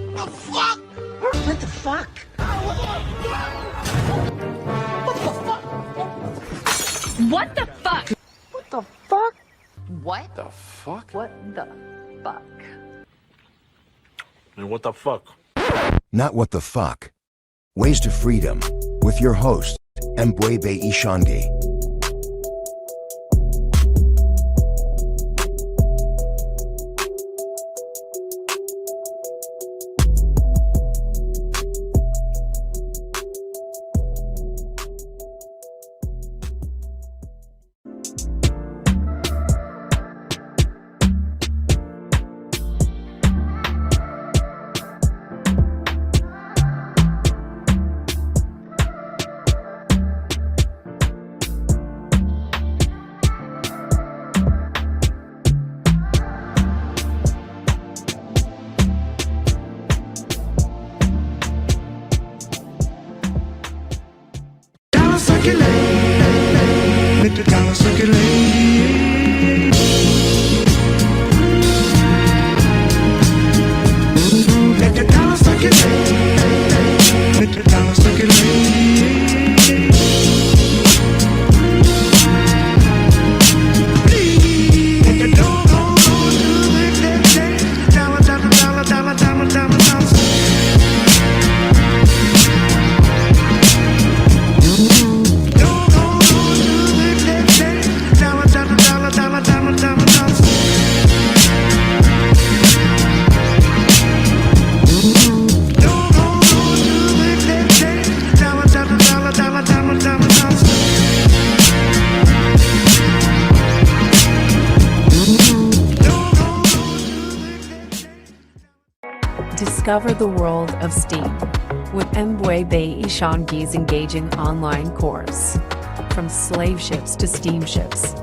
The fuck? What the fuck? What the fuck? What the fuck? What? The fuck? What the fuck? And what the fuck? Not what the fuck. Ways to Freedom with your host, Mbwebe Ishangi. Let the dollar circulate. Let the dollar circulate. Let the dollar circulate. Please let the door go to it. Dollar, dollar, dollar, dollar, dollar, dollar, dollar. Discover the world of STEAM with Mbwebe Ishangi's engaging online course. From slave ships to steamships,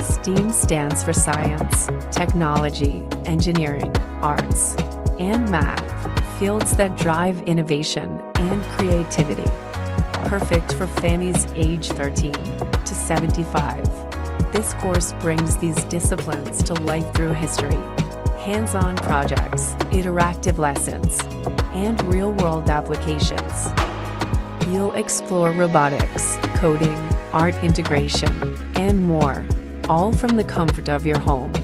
STEAM stands for science, technology, engineering, arts, and math, fields that drive innovation and creativity. Perfect for families age 13 to 75. This course brings these disciplines to life through history. Hands-on projects, interactive lessons, and real-world applications. You'll explore robotics, coding, art integration, and more, all from the comfort of your home.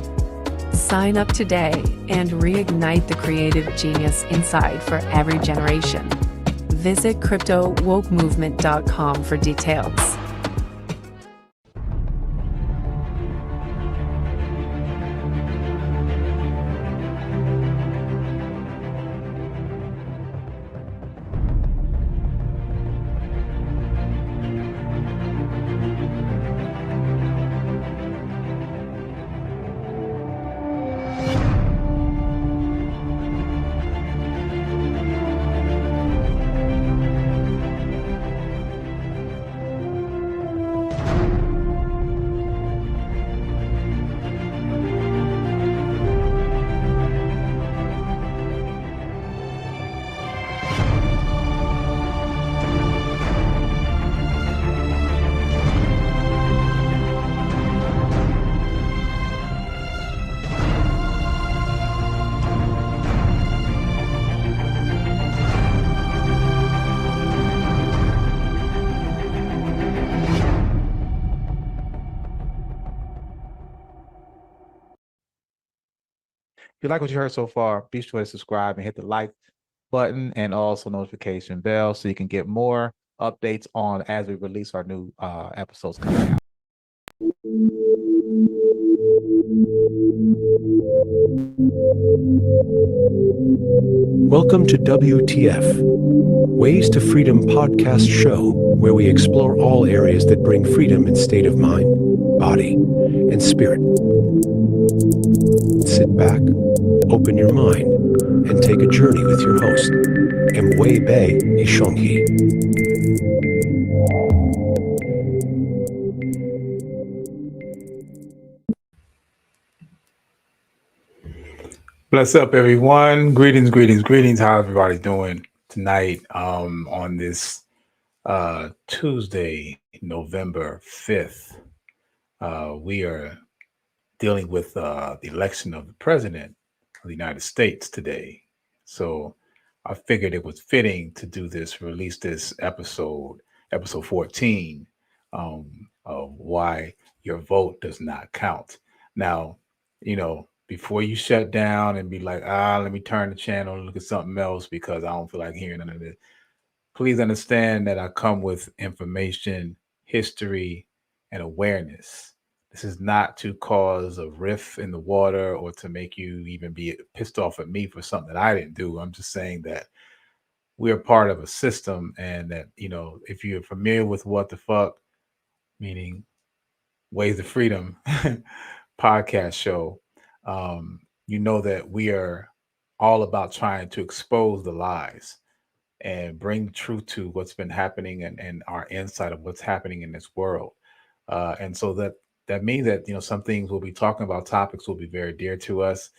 Sign up today and reignite the creative genius inside for every generation. Visit CryptoWokeMovement.com for details. If you like what you heard so far, be sure to subscribe and hit the like button and also notification bell so you can get more updates on as we release our new episodes coming out. Welcome to WTF, Ways to Freedom podcast show, where we explore all areas that bring freedom in state of mind, body, and spirit. Sit back, open your mind, and take a journey with your host, Mbwebe Ishangi. Bless up, everyone. Greetings, greetings, greetings. How's everybody doing tonight on this Tuesday, November 5th? We are dealing with the election of the president of the United States today. So I figured it was fitting to do this, release this episode 14, of why your vote does not count. Now, before you shut down and be like, let me turn the channel and look at something else because I don't feel like hearing none of this. Please understand that I come with information, history, and awareness. This is not to cause a rift in the water or to make you even be pissed off at me for something that I didn't do. I'm just saying that we're part of a system, and that, if you're familiar with What the Fuck, meaning Ways to Freedom podcast show, you know that we are all about trying to expose the lies and bring truth to what's been happening, and our insight of what's happening in this world. And so that means that, some things we'll be talking about, topics will be very dear to us.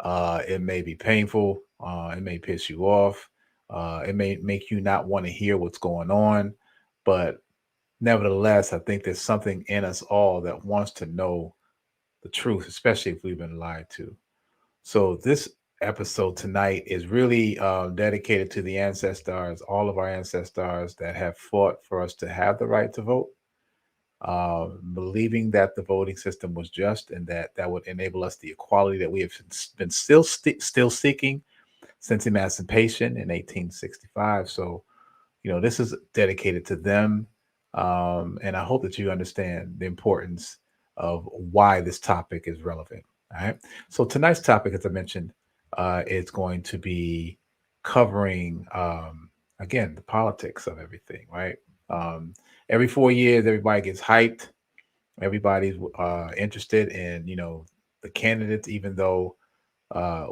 It may be painful. It may piss you off. It may make you not want to hear what's going on. But nevertheless, I think there's something in us all that wants to know the truth, especially if we've been lied to. So this episode tonight is really dedicated to the ancestors, all of our ancestors that have fought for us to have the right to vote, believing that the voting system was just and that would enable us the equality that we have been still seeking since emancipation in 1865. So, this is dedicated to them. And I hope that you understand the importance of why this topic is relevant. All right. So tonight's topic, as I mentioned, is going to be covering, again, the politics of everything, right? Every 4 years, everybody gets hyped. Everybody's interested in, the candidates, even though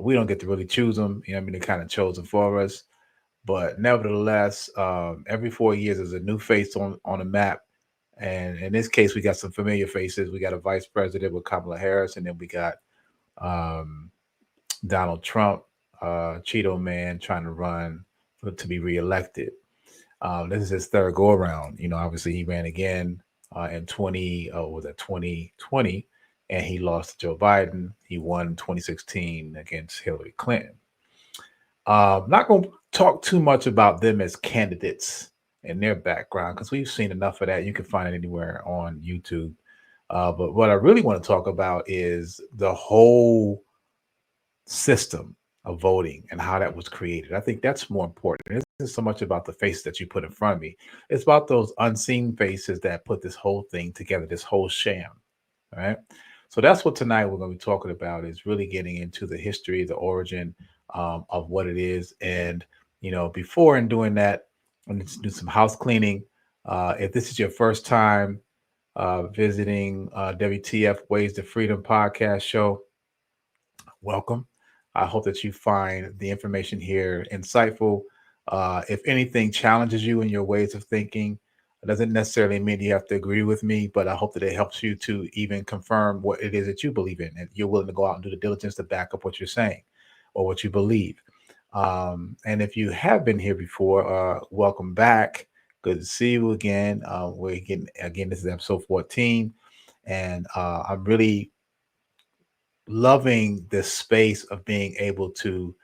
we don't get to really choose them. They're kind of chosen for us. But nevertheless, every 4 years there's a new face on the map. And in this case, we got some familiar faces. We got a vice president with Kamala Harris, and then we got um, Donald Trump, Cheeto man, trying to run to be reelected. This is his third go around. Obviously he ran again in 2020, and he lost to Joe Biden. He won in 2016 against Hillary Clinton. Not going to talk too much about them as candidates and their background because we've seen enough of that. You can find it anywhere on YouTube. But what I really want to talk about is the whole system of voting and how that was created. I think that's more important. It isn't so much about the faces that you put in front of me. It's about those unseen faces that put this whole thing together, this whole sham. All right. So that's what tonight we're going to be talking about, is really getting into the history, the origin of what it is. And, before and doing that, I'm going to do some house cleaning. If this is your first time visiting WTF Ways to Freedom podcast show, welcome. I hope that you find the information here insightful. If anything challenges you in your ways of thinking, it doesn't necessarily mean you have to agree with me, but I hope that it helps you to even confirm what it is that you believe in, and you're willing to go out and do the diligence to back up what you're saying or what you believe. And if you have been here before, welcome back. Good to see you again. We're getting, again, this is episode 14, and I'm really loving this space of being able to,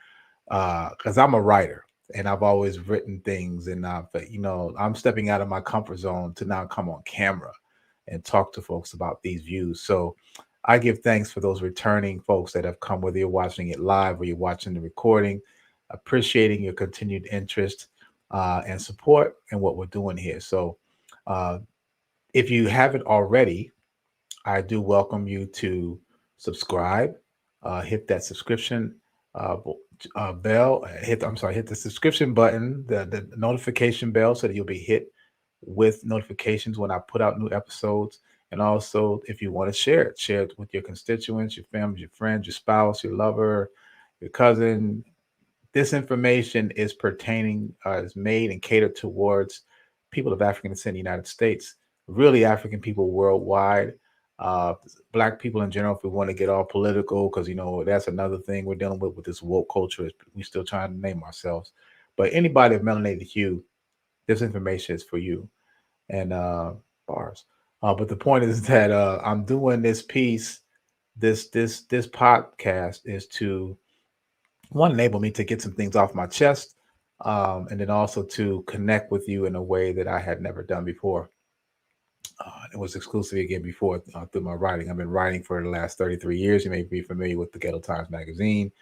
because I'm a writer and I've always written things, and I'm stepping out of my comfort zone to now come on camera and talk to folks about these views. So I give thanks for those returning folks that have come, whether you're watching it live or you're watching the recording, appreciating your continued interest and support in what we're doing here. So if you haven't already, I do welcome you to subscribe, hit that subscription bell, hit the subscription button, the notification bell, so that you'll be hit with notifications when I put out new episodes. And also, if you want to share it with your constituents, your family, your friends, your spouse, your lover, your cousin. This information is is made and catered towards people of African descent in the United States, really African people worldwide, Black people in general, if we want to get all political, because, that's another thing we're dealing with this woke culture. Is we still trying to name ourselves. But anybody of melanated hue, this information is for you. And bars. But the point is that I'm doing this piece, this podcast is to, one, enable me to get some things off my chest, and then also to connect with you in a way that I had never done before. It was exclusively again before through my writing. I've been writing for the last 33 years. You may be familiar with the Ghetto Times magazine.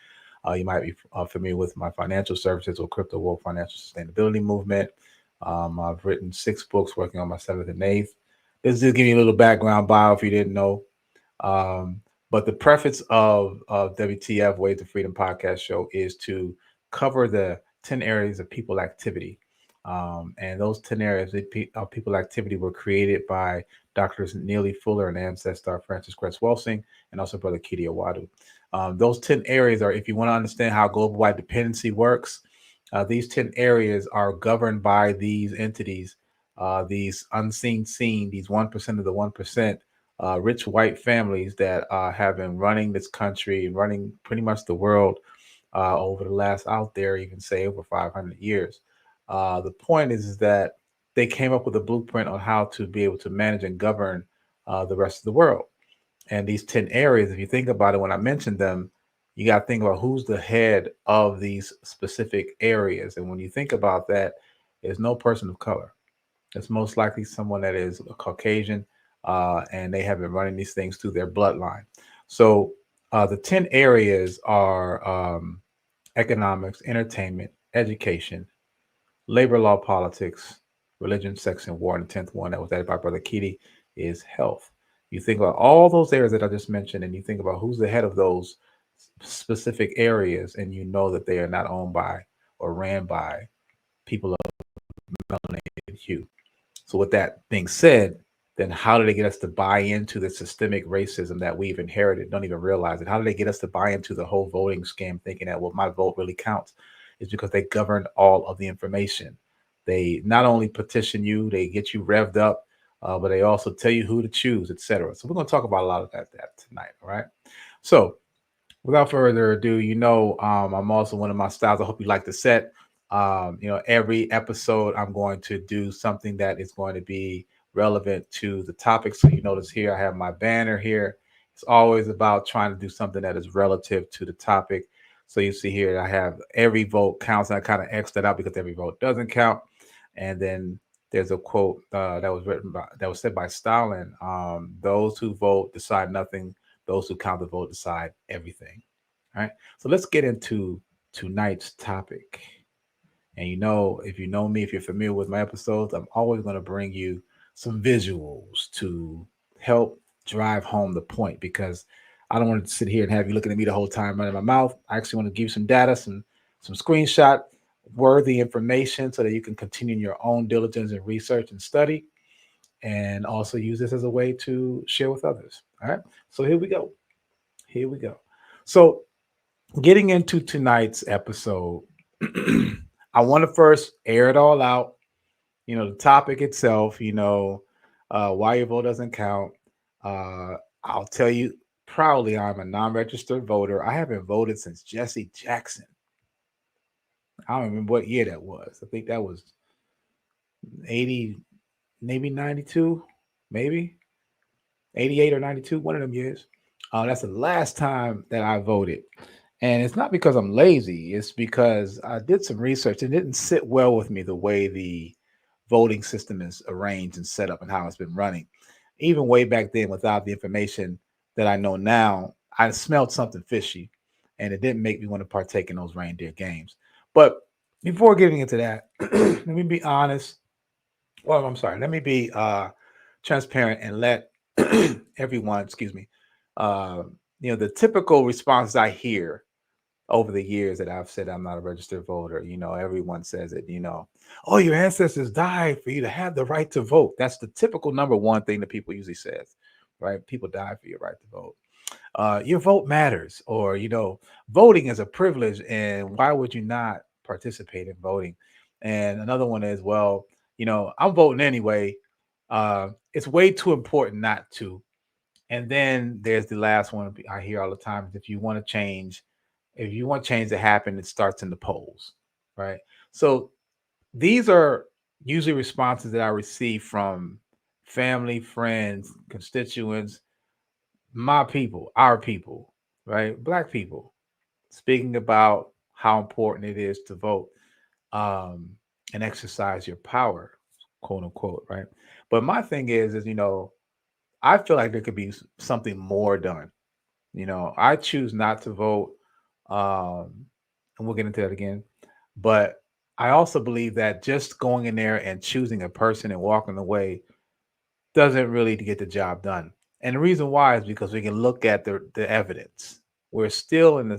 You might be familiar with my financial services or crypto woke financial sustainability movement. I've written 6 books, working on my 7th and 8th. This is just giving you a little background bio if you didn't know. But the preface of WTF Way to Freedom podcast show is to cover the 10 areas of people activity. And those 10 areas of people activity were created by Doctors Neely Fuller and ancestor Francis Cress Welsing, and also Brother Kidi Awadu. Those 10 areas are, if you want to understand how global wide dependency works, these 10 areas are governed by these entities, these unseen seen, these 1% of the 1%, rich white families that have been running this country and running pretty much the world over the last, out there, even say over 500 years. The point is that they came up with a blueprint on how to be able to manage and govern the rest of the world. And these 10 areas, if you think about it, when I mentioned them, you got to think about who's the head of these specific areas. And when you think about that, there's no person of color. It's most likely someone that is a Caucasian, and they have been running these things through their bloodline. So the 10 areas are economics, entertainment, education, labor law, politics, religion, sex, and war. And the 10th one that was added by Brother Kidi is health. You think about all those areas that I just mentioned, and you think about who's the head of those specific areas, and you know that they are not owned by or ran by people of melanated hue. So with that being said, then how do they get us to buy into the systemic racism that we've inherited? Don't even realize it. How do they get us to buy into the whole voting scam, thinking that, well, my vote really counts? It's because they govern all of the information. They not only petition you, they get you revved up, but they also tell you who to choose, etc. So we're going to talk about a lot of that tonight. All right. So without further ado, I'm also one of my styles. I hope you like the set. Every episode I'm going to do something that is going to be relevant to the topic. So you notice here I have my banner here. It's always about trying to do something that is relative to the topic. So you see here I have every vote counts, and I kind of X that out because every vote doesn't count. And then there's a quote that was said by Stalin: "Those who vote decide nothing; those who count the vote decide everything." All right. So let's get into tonight's topic. And if you know me, if you're familiar with my episodes, I'm always going to bring you some visuals to help drive home the point, because I don't want to sit here and have you looking at me the whole time running my mouth. I actually want to give you some data, some screenshot worthy information so that you can continue your own diligence and research and study, and also use this as a way to share with others. All right. So here we go. So getting into tonight's episode, I want to first air it all out. The topic itself, why your vote doesn't count. I'll tell you proudly, I'm a non-registered voter. I haven't voted since Jesse Jackson. I don't remember what year that was. I think that was 80, maybe 92, maybe 88 or 92, one of them years. That's the last time that I voted. And it's not because I'm lazy. It's because I did some research. It didn't sit well with me the way the voting system is arranged and set up and how it's been running. Even way back then, without the information that I know now, I smelled something fishy, and it didn't make me want to partake in those reindeer games. But before getting into that, let me be honest. Well, I'm sorry. Let me be transparent and let everyone, excuse me, the typical responses I hear over the years that I've said I'm not a registered voter, everyone says it, oh, your ancestors died for you to have the right to vote. That's the typical number one thing that people usually says, right? People die for your right to vote. Your vote matters, or, voting is a privilege, and why would you not participate in voting? And another one is, well, I'm voting anyway. It's way too important not to. And then there's the last one I hear all the time is if you want change to happen, it starts in the polls, right? So these are usually responses that I receive from family, friends, constituents, my people, our people, right? Black people, speaking about how important it is to vote. and exercise your power, quote unquote, right? But my thing is I feel like there could be something more done. I choose not to vote, and we'll get into that again. But I also believe that just going in there and choosing a person and walking away doesn't really get the job done. And the reason why is because we can look at the evidence. We're still in a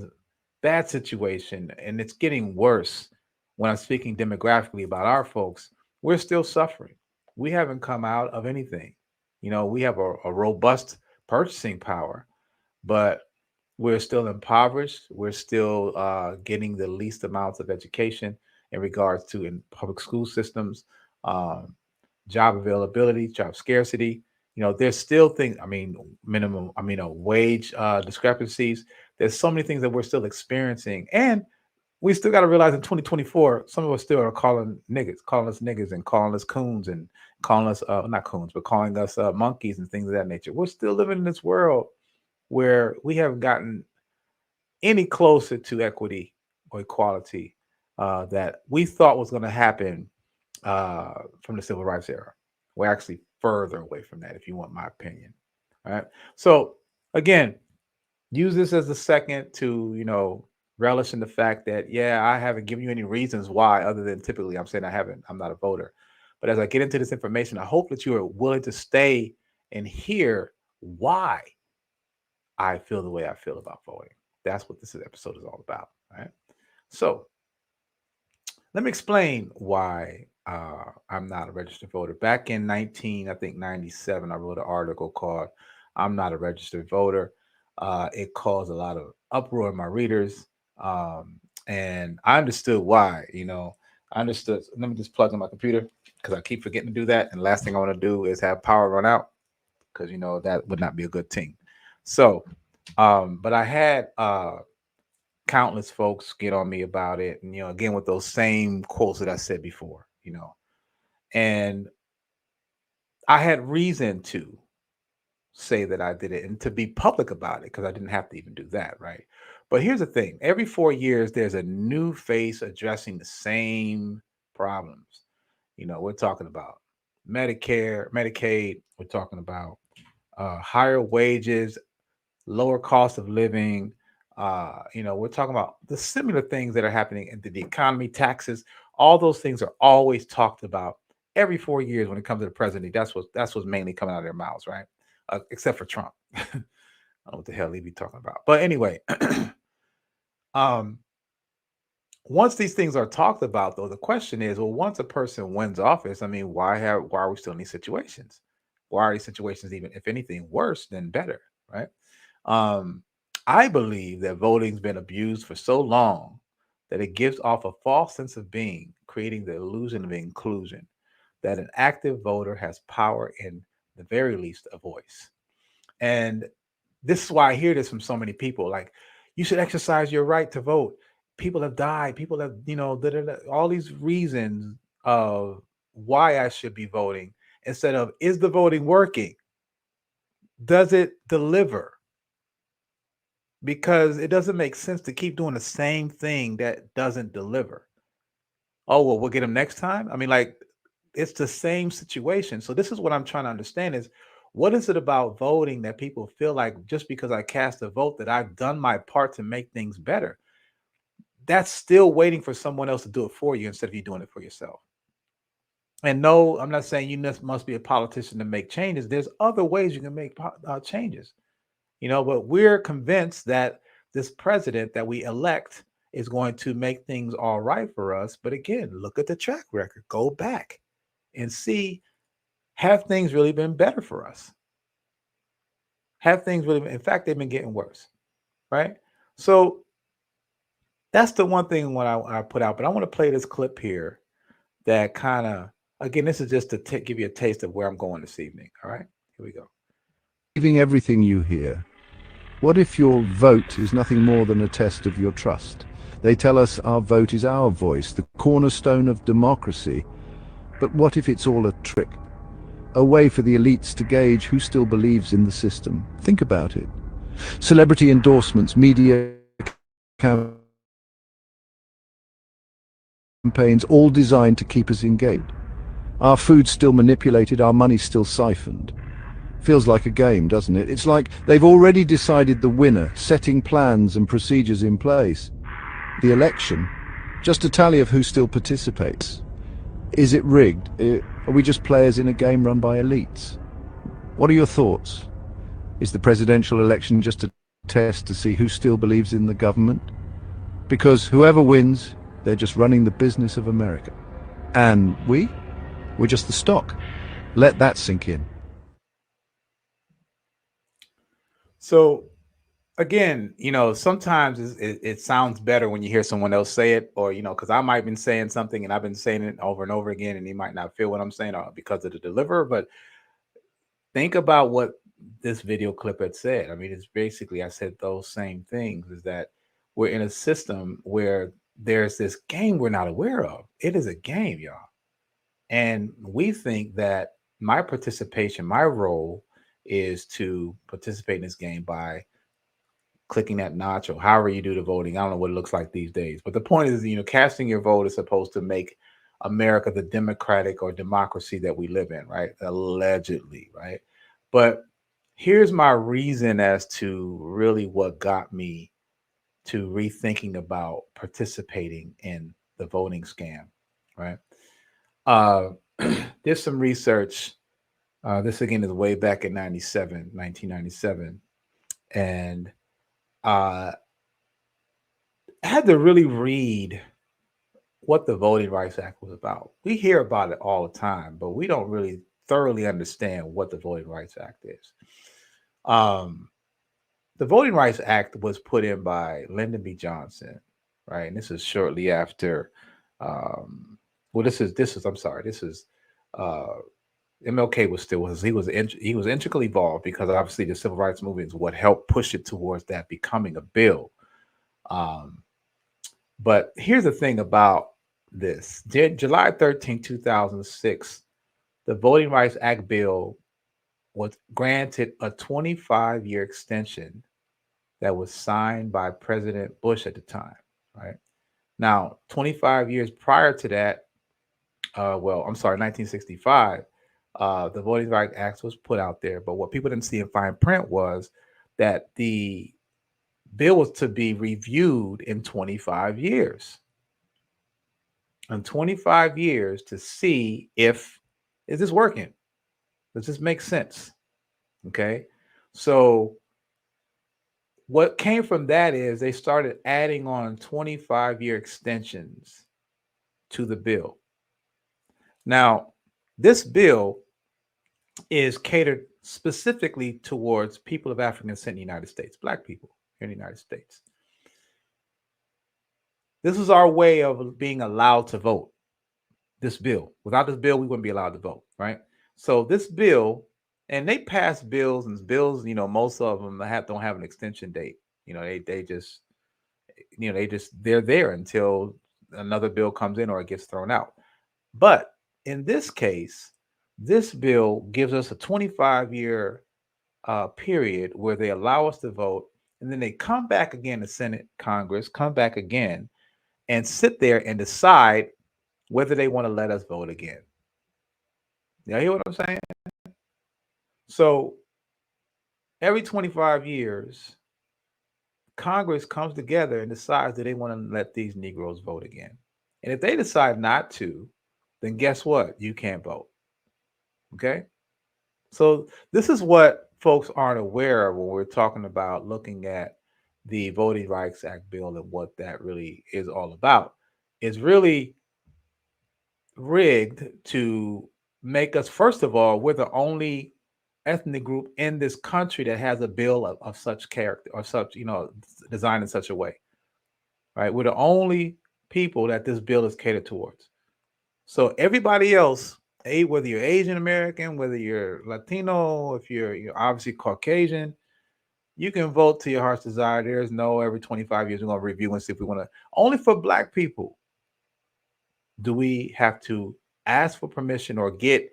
bad situation, and it's getting worse. When I'm speaking demographically about our folks, we're still suffering. We haven't come out of anything. We have a robust purchasing power, but we're still impoverished. We're still getting the least amounts of education in regards to in public school systems. Um, Job availability, job scarcity. There's still things, wage discrepancies. There's so many things that we're still experiencing. And we still got to realize in 2024, some of us still are calling us niggas and calling us coons and calling us, not coons, but calling us monkeys and things of that nature. We're still living in this world where we haven't gotten any closer to equity or equality that we thought was going to happen from the civil rights era. We're actually further away from that, if you want my opinion. All right. So again, use this as a second to, relish in the fact that, yeah, I haven't given you any reasons why, other than typically I'm saying I'm not a voter. But as I get into this information, I hope that you are willing to stay and hear why I feel the way I feel about voting. That's what this episode is all about. All right. So let me explain why I'm not a registered voter. Back in 97, I wrote an article called "I'm Not a Registered Voter." It caused a lot of uproar in my readers, and I understood why. I understood. Let me just plug in my computer because I keep forgetting to do that. And the last thing I want to do is have power run out because that would not be a good thing. So, but I had countless folks get on me about it, and again with those same quotes that I said before, and I had reason to say that I did it and to be public about it because I didn't have to even do that, right? But here's the thing: every 4 years, there's a new face addressing the same problems. We're talking about Medicare, Medicaid. We're talking about higher wages, lower cost of living. We're talking about the similar things that are happening in the economy, taxes. All those things are always talked about every 4 years when it comes to the president. That's what's mainly coming out of their mouths, right? Except for Trump. I don't know what the hell he be talking about. But anyway, once these things are talked about, though, the question is, well, once a person wins office, why are we still in these situations? Why are these situations even, if anything, worse than better, right? I believe that voting's been abused for so long that it gives off a false sense of being, creating the illusion of inclusion, that an active voter has power, in the very least, a voice. And this is why I hear this from so many people, like, you should exercise your right to vote. People have died. People have, all these reasons of why I should be voting, instead of, is the voting working? Does it deliver? Because it doesn't make sense to keep doing the same thing that doesn't deliver. Oh, well, we'll get them next time. It's the same situation. So this is what I'm trying to understand is, what is it about voting that people feel like just because I cast a vote that I've done my part to make things better? That's still waiting for someone else to do it for you instead of you doing it for yourself. And no, I'm not saying you must be a politician to make changes. There's other ways you can make changes. But we're convinced that this president that we elect is going to make things all right for us. But again, look at the track record, go back and see, have things really been better for us? Have things really been, in fact, they've been getting worse, right? So that's the one thing when I put out, but I want to play this clip here that kind of, again, this is just to give you a taste of where I'm going this evening. All right, here we go. Believing everything you hear. What if your vote is nothing more than a test of your trust? They tell us our vote is our voice, the cornerstone of democracy. But what if it's all a trick? A way for the elites to gauge who still believes in the system? Think about it. Celebrity endorsements, media campaigns, all designed to keep us engaged. Our food's still manipulated, our money's still siphoned. Feels like a game, doesn't it? It's like they've already decided the winner, setting plans and procedures in place. The election, just a tally of who still participates. Is it rigged? Are we just players in a game run by elites? What are your thoughts? Is the presidential election just a test to see who still believes in the government? Because whoever wins, they're just running the business of America. And we're just the stock. Let that sink in. So again, sometimes it sounds better when you hear someone else say it, or, because I might have been saying something and I've been saying it over and over again, and he might not feel what I'm saying because of the deliverer. But think about what this video clip had said. I mean, it's basically, I said those same things, is that we're in a system where there's this game we're not aware of. It is a game, y'all. And we think that my participation, my role is to participate in this game by clicking that notch or however you do the voting. I don't know what it looks like these days. But the point is, casting your vote is supposed to make America the democratic or democracy that we live in, right? Allegedly, right? But here's my reason as to really what got me to rethinking about participating in the voting scam, right? There's some research. This again is way back in 1997. And I had to really read what the Voting Rights Act was about. We hear about it all the time, but we don't really thoroughly understand what the Voting Rights Act is. The Voting Rights Act was put in by Lyndon B. Johnson, right? And this is shortly after. This is MLK he was intricately involved, because obviously the civil rights movement is what helped push it towards that becoming a bill. But here's the thing about this. July 13, 2006, the Voting Rights Act bill was granted a 25-year extension that was signed by President Bush at the time, right? Now, 25 years prior to that, 1965, the Voting Rights Act was put out there. But what people didn't see in fine print was that the bill was to be reviewed in 25 years. In 25 years to see is this working? Does this make sense? Okay. So what came from that is they started adding on 25-year extensions to the bill. Now, this bill is catered specifically towards people of African descent in the United States, Black people here in the United States. This is our way of being allowed to vote. This bill. Without this bill, we wouldn't be allowed to vote, right? So this bill, and they pass bills, and bills, most of them don't have an extension date. They're there until another bill comes in or it gets thrown out. But in this case, this bill gives us a 25-year period where they allow us to vote, and then they come back again, the Senate, Congress, come back again and sit there and decide whether they want to let us vote again. You hear what I'm saying? So every 25 years, Congress comes together and decides that they want to let these Negroes vote again. And if they decide not to, then guess what? You can't vote. Okay? So this is what folks aren't aware of when we're talking about looking at the Voting Rights Act bill and what that really is all about. It's really rigged to make us, first of all, we're the only ethnic group in this country that has a bill of such character or such, designed in such a way, right? We're the only people that this bill is catered towards. So everybody else, whether you're Asian American, whether you're Latino, if you're obviously Caucasian, you can vote to your heart's desire. There's no every 25 years we're going to review and see if we want to. Only for Black people do we have to ask for permission or get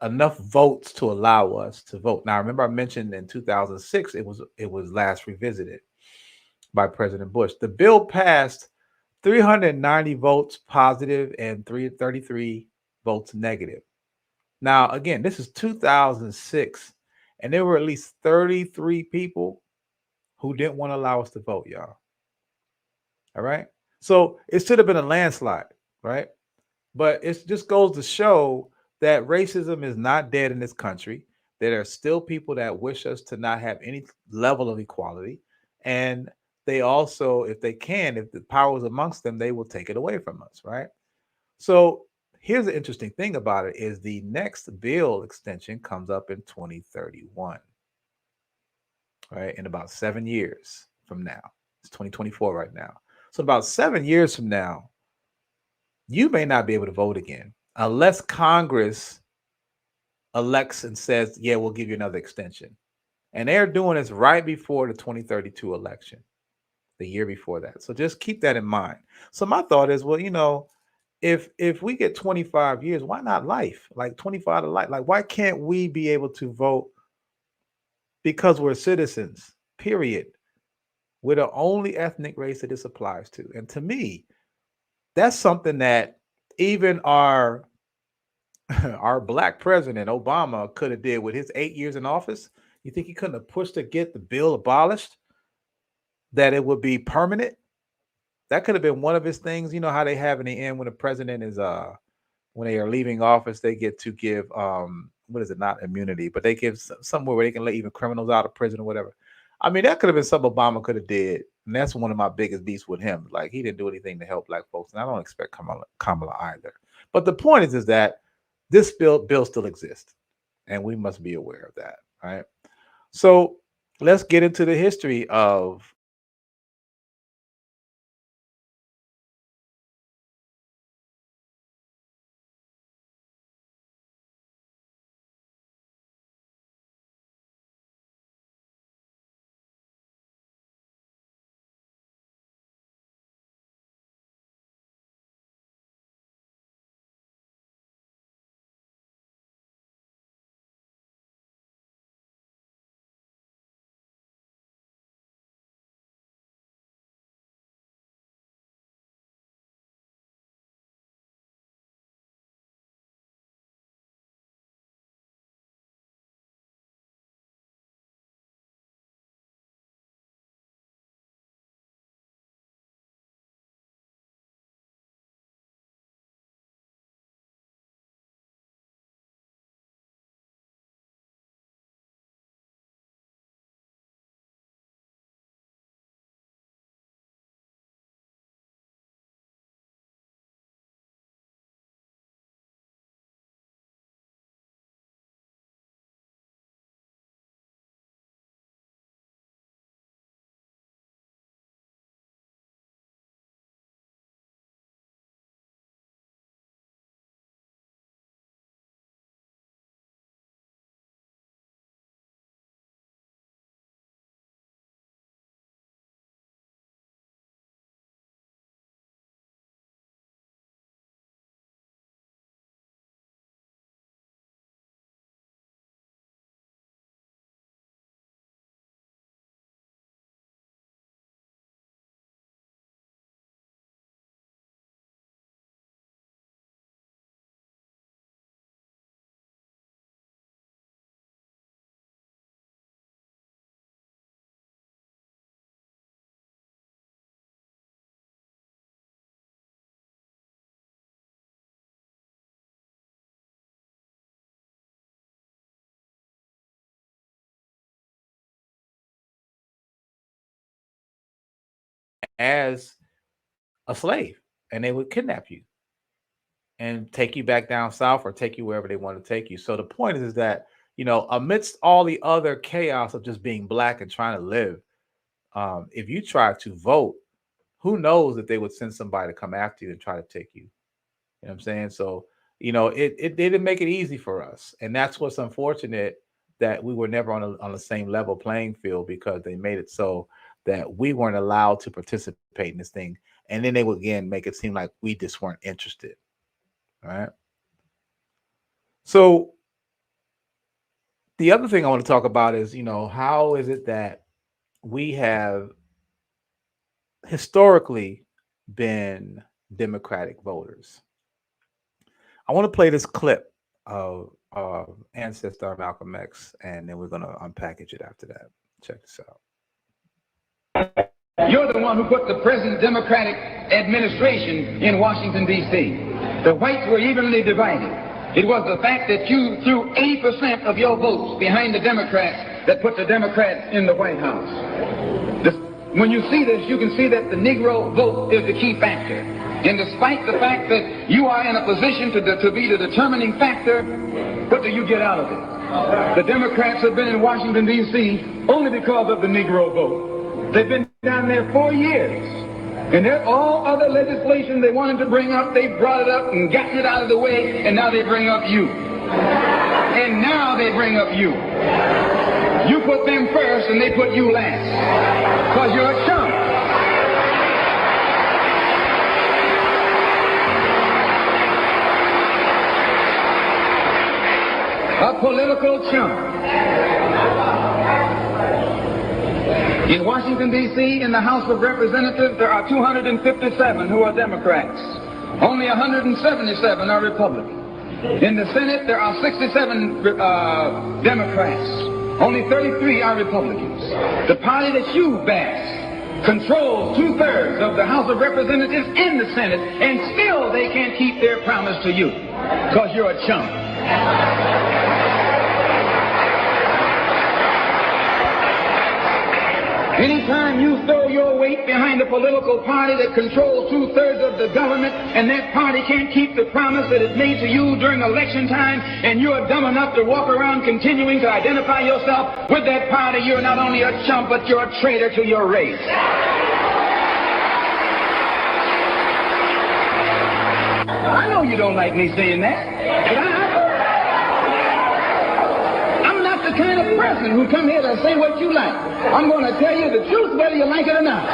enough votes to allow us to vote. Now, remember I mentioned in 2006 it was last revisited by President Bush. The bill passed 390 votes positive and 333 votes negative. Now, again, this is 2006, and there were at least 33 people who didn't want to allow us to vote, y'all. All right. So it should have been a landslide, right? But it just goes to show that racism is not dead in this country. There are still people that wish us to not have any level of equality. And they also, if they can, if the power is amongst them, they will take it away from us, right? So here's the interesting thing about it is the next bill extension comes up in 2031, right? In about 7 years from now. It's 2024 right now. So about 7 years from now, you may not be able to vote again unless Congress elects and says, yeah, we'll give you another extension. And they're doing this right before the 2032 election, the year before that. So just keep that in mind. So my thought is, well, if we get 25 years, why not life? Like 25 to life. Like, why can't we be able to vote because we're citizens, period? We're the only ethnic race that this applies to. And to me, that's something that even our our black president Obama could have did with his 8 years in office. You think he couldn't have pushed to get the bill abolished, that it would be permanent? That could have been one of his things. You know how they have in the end when the president is when they are leaving office, they get to give what is it, not immunity, but they give somewhere where they can let even criminals out of prison or whatever. I mean, that could have been something Obama could have did. And that's one of my biggest beefs with him. Like, he didn't do anything to help black folks. And I don't expect Kamala either. But the point is that this bill still exists. And we must be aware of that. Right. So let's get into the history of as a slave, and they would kidnap you and take you back down south or take you wherever they want to take you. So the point is that, amidst all the other chaos of just being black and trying to live, if you try to vote, who knows if they would send somebody to come after you and try to take you. You know what I'm saying? So, it didn't make it easy for us. And that's what's unfortunate, that we were never on the same level playing field, because they made it so that we weren't allowed to participate in this thing. And then they would again make it seem like we just weren't interested. All right. So the other thing I want to talk about is, how is it that we have historically been Democratic voters. I want to play this clip of ancestor Malcolm X, and then we're going to unpackage it after that. Check this out. You're the one who put the present Democratic administration in Washington, D.C. The whites were evenly divided. It was the fact that you threw 80% of your votes behind the Democrats that put the Democrats in the White House. When you see this, you can see that the Negro vote is the key factor. And despite the fact that you are in a position to be the determining factor, what do you get out of it? The Democrats have been in Washington, D.C. only because of the Negro vote. They've been down there 4 years. And all other legislation they wanted to bring up, they brought it up and gotten it out of the way, and now they bring up you. And now they bring up you. You put them first and they put you last. Because you're a chump. A political chump. In Washington, D.C., in the House of Representatives, there are 257 who are Democrats. Only 177 are Republicans. In the Senate, there are 67 Democrats. Only 33 are Republicans. The party that you bash controls 2/3 of the House of Representatives and the Senate, and still they can't keep their promise to you, because you're a chump. Anytime you throw your weight behind a political party that controls 2/3 of the government, and that party can't keep the promise that it made to you during election time, and you're dumb enough to walk around continuing to identify yourself with that party, you're not only a chump, but you're a traitor to your race. I know you don't like me saying that, but I'm not the kind of person who come here to say what you like. I'm going to tell you the truth whether you like it or not.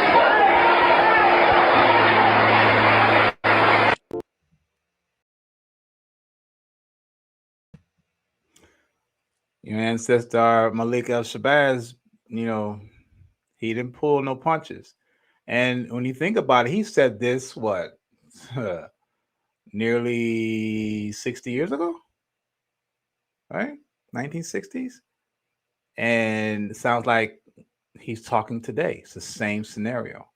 Your ancestor Malik El-Shabazz, he didn't pull no punches. And when you think about it, he said this, nearly 60 years ago, right? 1960s. And it sounds like he's talking today. It's the same scenario.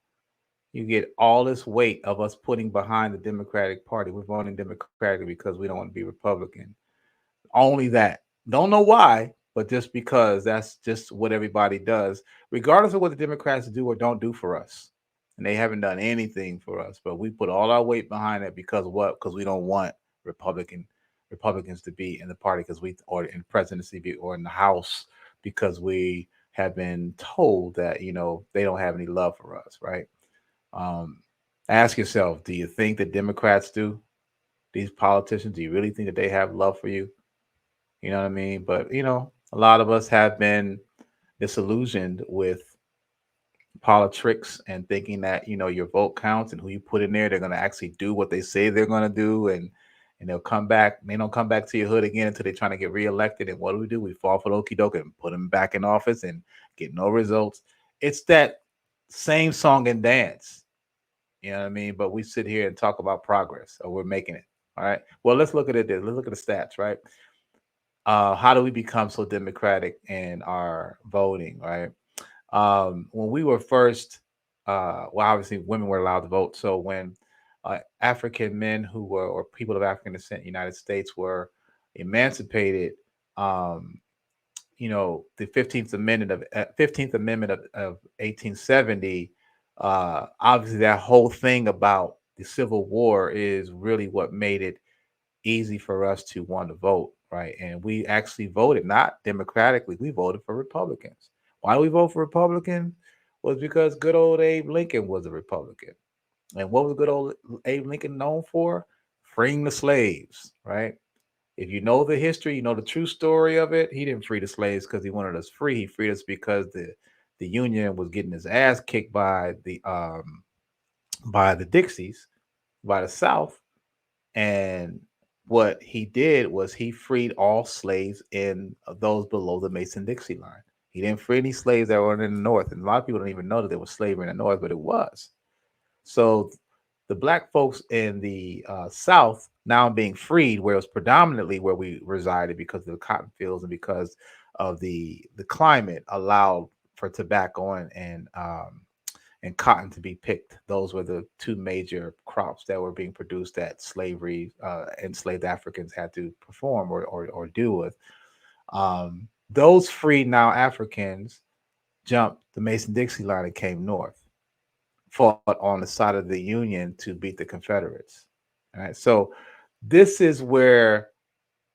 You get all this weight of us putting behind the Democratic Party. We're voting Democratic because we don't want to be Republican. Only that. Don't know why, but just because that's just what everybody does, regardless of what the Democrats do or don't do for us. And they haven't done anything for us, but we put all our weight behind it because what? Because we don't want Republicans to be in the party or in presidency or in the House, because we have been told that, they don't have any love for us, right? Ask yourself, do you think that Democrats do? These politicians, do you really think that they have love for you? You know what I mean? But, a lot of us have been disillusioned with politics and thinking that, your vote counts and who you put in there, they're going to actually do what they say they're going to do. And they'll come back. They don't come back to your hood again until they're trying to get reelected. And what do? We fall for the okie doke and put them back in office and get no results. It's that same song and dance. You know what I mean? But we sit here and talk about progress, or we're making it. All right. Well, let's look at it. Let's look at the stats, right? How do we become so democratic in our voting, right? When we were first, obviously women were allowed to vote. So when African men or people of African descent in the United States were emancipated, the 15th Amendment of 1870, obviously that whole thing about the Civil War is really what made it easy for us to want to vote, right? And we actually voted not democratically, we voted for Republicans. Why do we vote for Republicans? Was because good old Abe Lincoln was a Republican. And what was good old Abe Lincoln known for? Freeing the slaves, right? If you know the history, you know the true story of it. He didn't free the slaves because he wanted us free. He freed us because the Union was getting his ass kicked by the Dixies, by the South. And what he did was he freed all slaves in those below the Mason-Dixie line. He didn't free any slaves that were in the North. And a lot of people don't even know that there was slavery in the North, but it was. So the black folks in the South now being freed, where it was predominantly where we resided because of the cotton fields and because of the climate allowed for tobacco and cotton to be picked. Those were the two major crops that were being produced that slavery enslaved Africans had to perform or deal with. Those freed now Africans jumped the Mason-Dixie line and came north, fought on the side of the Union to beat the Confederates. All right. So this is where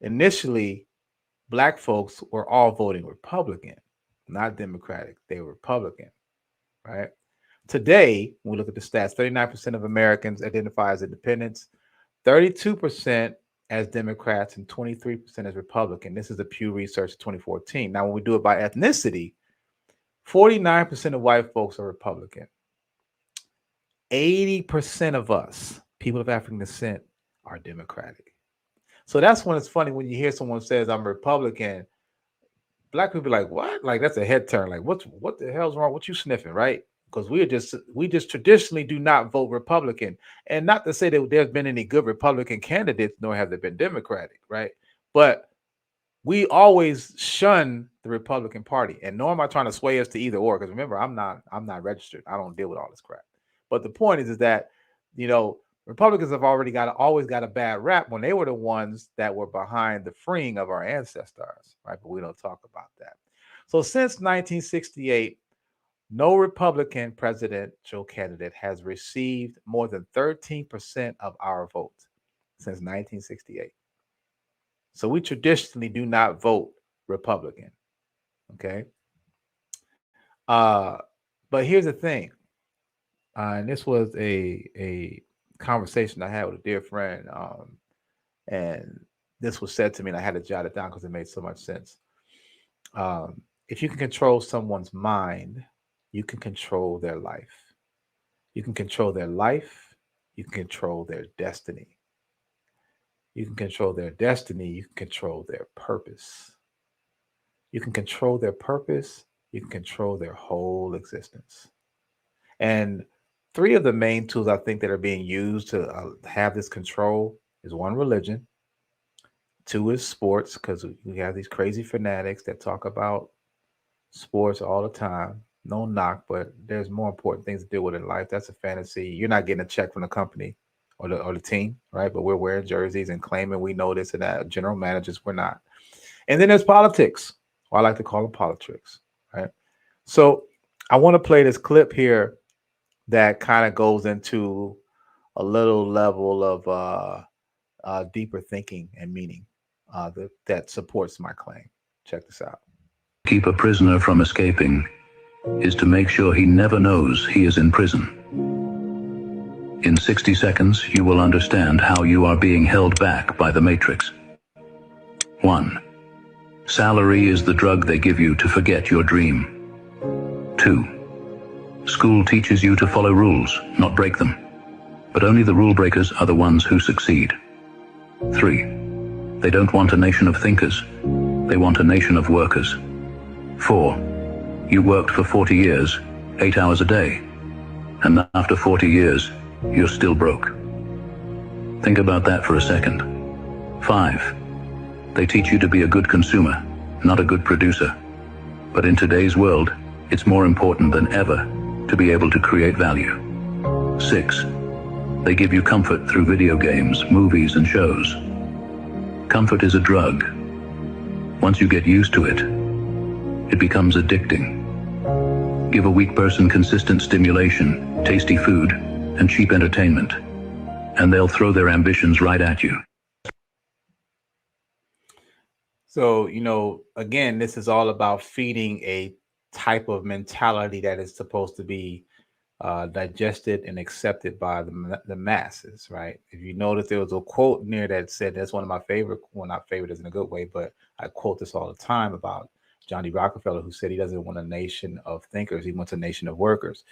initially black folks were all voting Republican, not Democratic. They were Republican, right? Today, when we look at the stats, 39% of Americans identify as independents, 32% as Democrats, and 23% as Republican. This is the Pew Research 2014. Now, when we do it by ethnicity, 49% of white folks are Republican. 80% of us, people of African descent, are Democratic. So that's when it's funny when you hear someone says, I'm Republican. Black people be like, what? Like, that's a head turn. Like, what the hell's wrong? What you sniffing, right? Because we just traditionally do not vote Republican. And not to say that there's been any good Republican candidates, nor have there been Democratic, right? But we always shun the Republican Party. And nor am I trying to sway us to either or, because remember, I'm not registered. I don't deal with all this crap. But the point is that, Republicans have always got a bad rap when they were the ones that were behind the freeing of our ancestors, right? But we don't talk about that. So since 1968, no Republican presidential candidate has received more than 13% of our vote since 1968. So we traditionally do not vote Republican. Okay. But here's the thing. And this was a conversation I had with a dear friend. And this was said to me, and I had to jot it down because it made so much sense. If you can control someone's mind, you can control their life. You can control their life. You can control their destiny. You can control their destiny. You can control their purpose. You can control their purpose. You can control their whole existence. And three of the main tools I think that are being used to have this control is one, religion. Two is sports, because we have these crazy fanatics that talk about sports all the time. No knock, but there's more important things to deal with in life. That's a fantasy. You're not getting a check from the company or the team, right? But we're wearing jerseys and claiming we know this and that. General managers, we're not. And then there's politics, or I like to call them politics, right? So I want to play this clip here that kind of goes into a little level of deeper thinking and meaning that supports my claim. Check this out. Keep a prisoner from escaping is to make sure he never knows he is in prison. In 60 seconds, you will understand how you are being held back by the Matrix. 1. Salary is the drug they give you to forget your dream. 2. School teaches you to follow rules, not break them. But only the rule breakers are the ones who succeed. 3. They don't want a nation of thinkers. They want a nation of workers. 4. You worked for 40 years, 8 hours a day. And after 40 years, you're still broke. Think about that for a second. 5. They teach you to be a good consumer, not a good producer. But in today's world, it's more important than ever to be able to create value. 6. They give you comfort through video games, movies, and shows. Comfort is a drug. Once you get used to it, it becomes addicting. Give a weak person consistent stimulation, tasty food, and cheap entertainment, and they'll throw their ambitions right at you. So, again, this is all about feeding a type of mentality that is supposed to be digested and accepted by the masses, right? If you notice, there was a quote near that said, that's one of my favorite, well, not favorite is in a good way, but I quote this all the time about John D. Rockefeller, who said he doesn't want a nation of thinkers, he wants a nation of workers.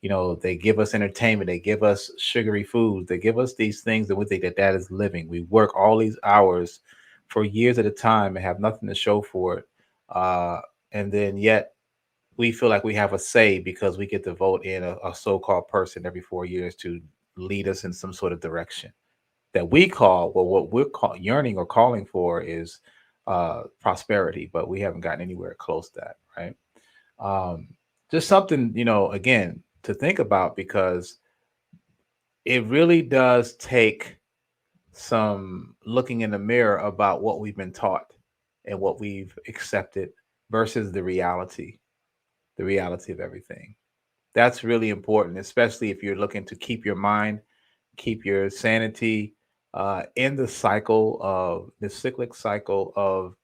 They give us entertainment, they give us sugary foods, they give us these things that we think that is living. We work all these hours for years at a time and have nothing to show for it. And then yet we feel like we have a say because we get to vote in a so-called person every 4 years to lead us in some sort of direction that we call, well, what we're yearning or calling for is prosperity, but we haven't gotten anywhere close to that, right? Just something, again, to think about, because it really does take some looking in the mirror about what we've been taught and what we've accepted versus the reality of everything. That's really important, especially if you're looking to keep your mind, keep your sanity in the cycle of the cyclic cycle of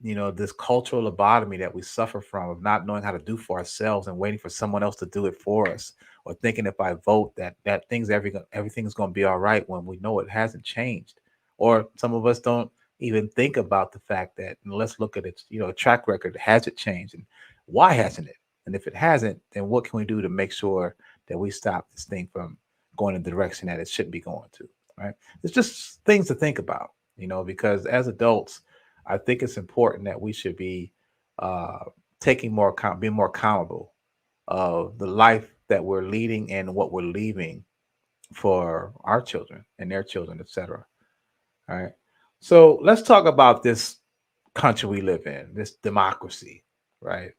this cultural lobotomy that we suffer from, of not knowing how to do for ourselves and waiting for someone else to do it for us, or thinking if I vote that everything's going to be all right, when we know it hasn't changed. Or some of us don't even think about the fact that, and let's look at its track record. Has it changed, and why hasn't it? And if it hasn't, then what can we do to make sure that we stop this thing from going in the direction that it shouldn't be going to, right? It's just things to think about, because as adults, I think it's important that we should be taking more account, being more accountable of the life that we're leading and what we're leaving for our children and their children, etc. All right. So let's talk about this country we live in, this democracy, right?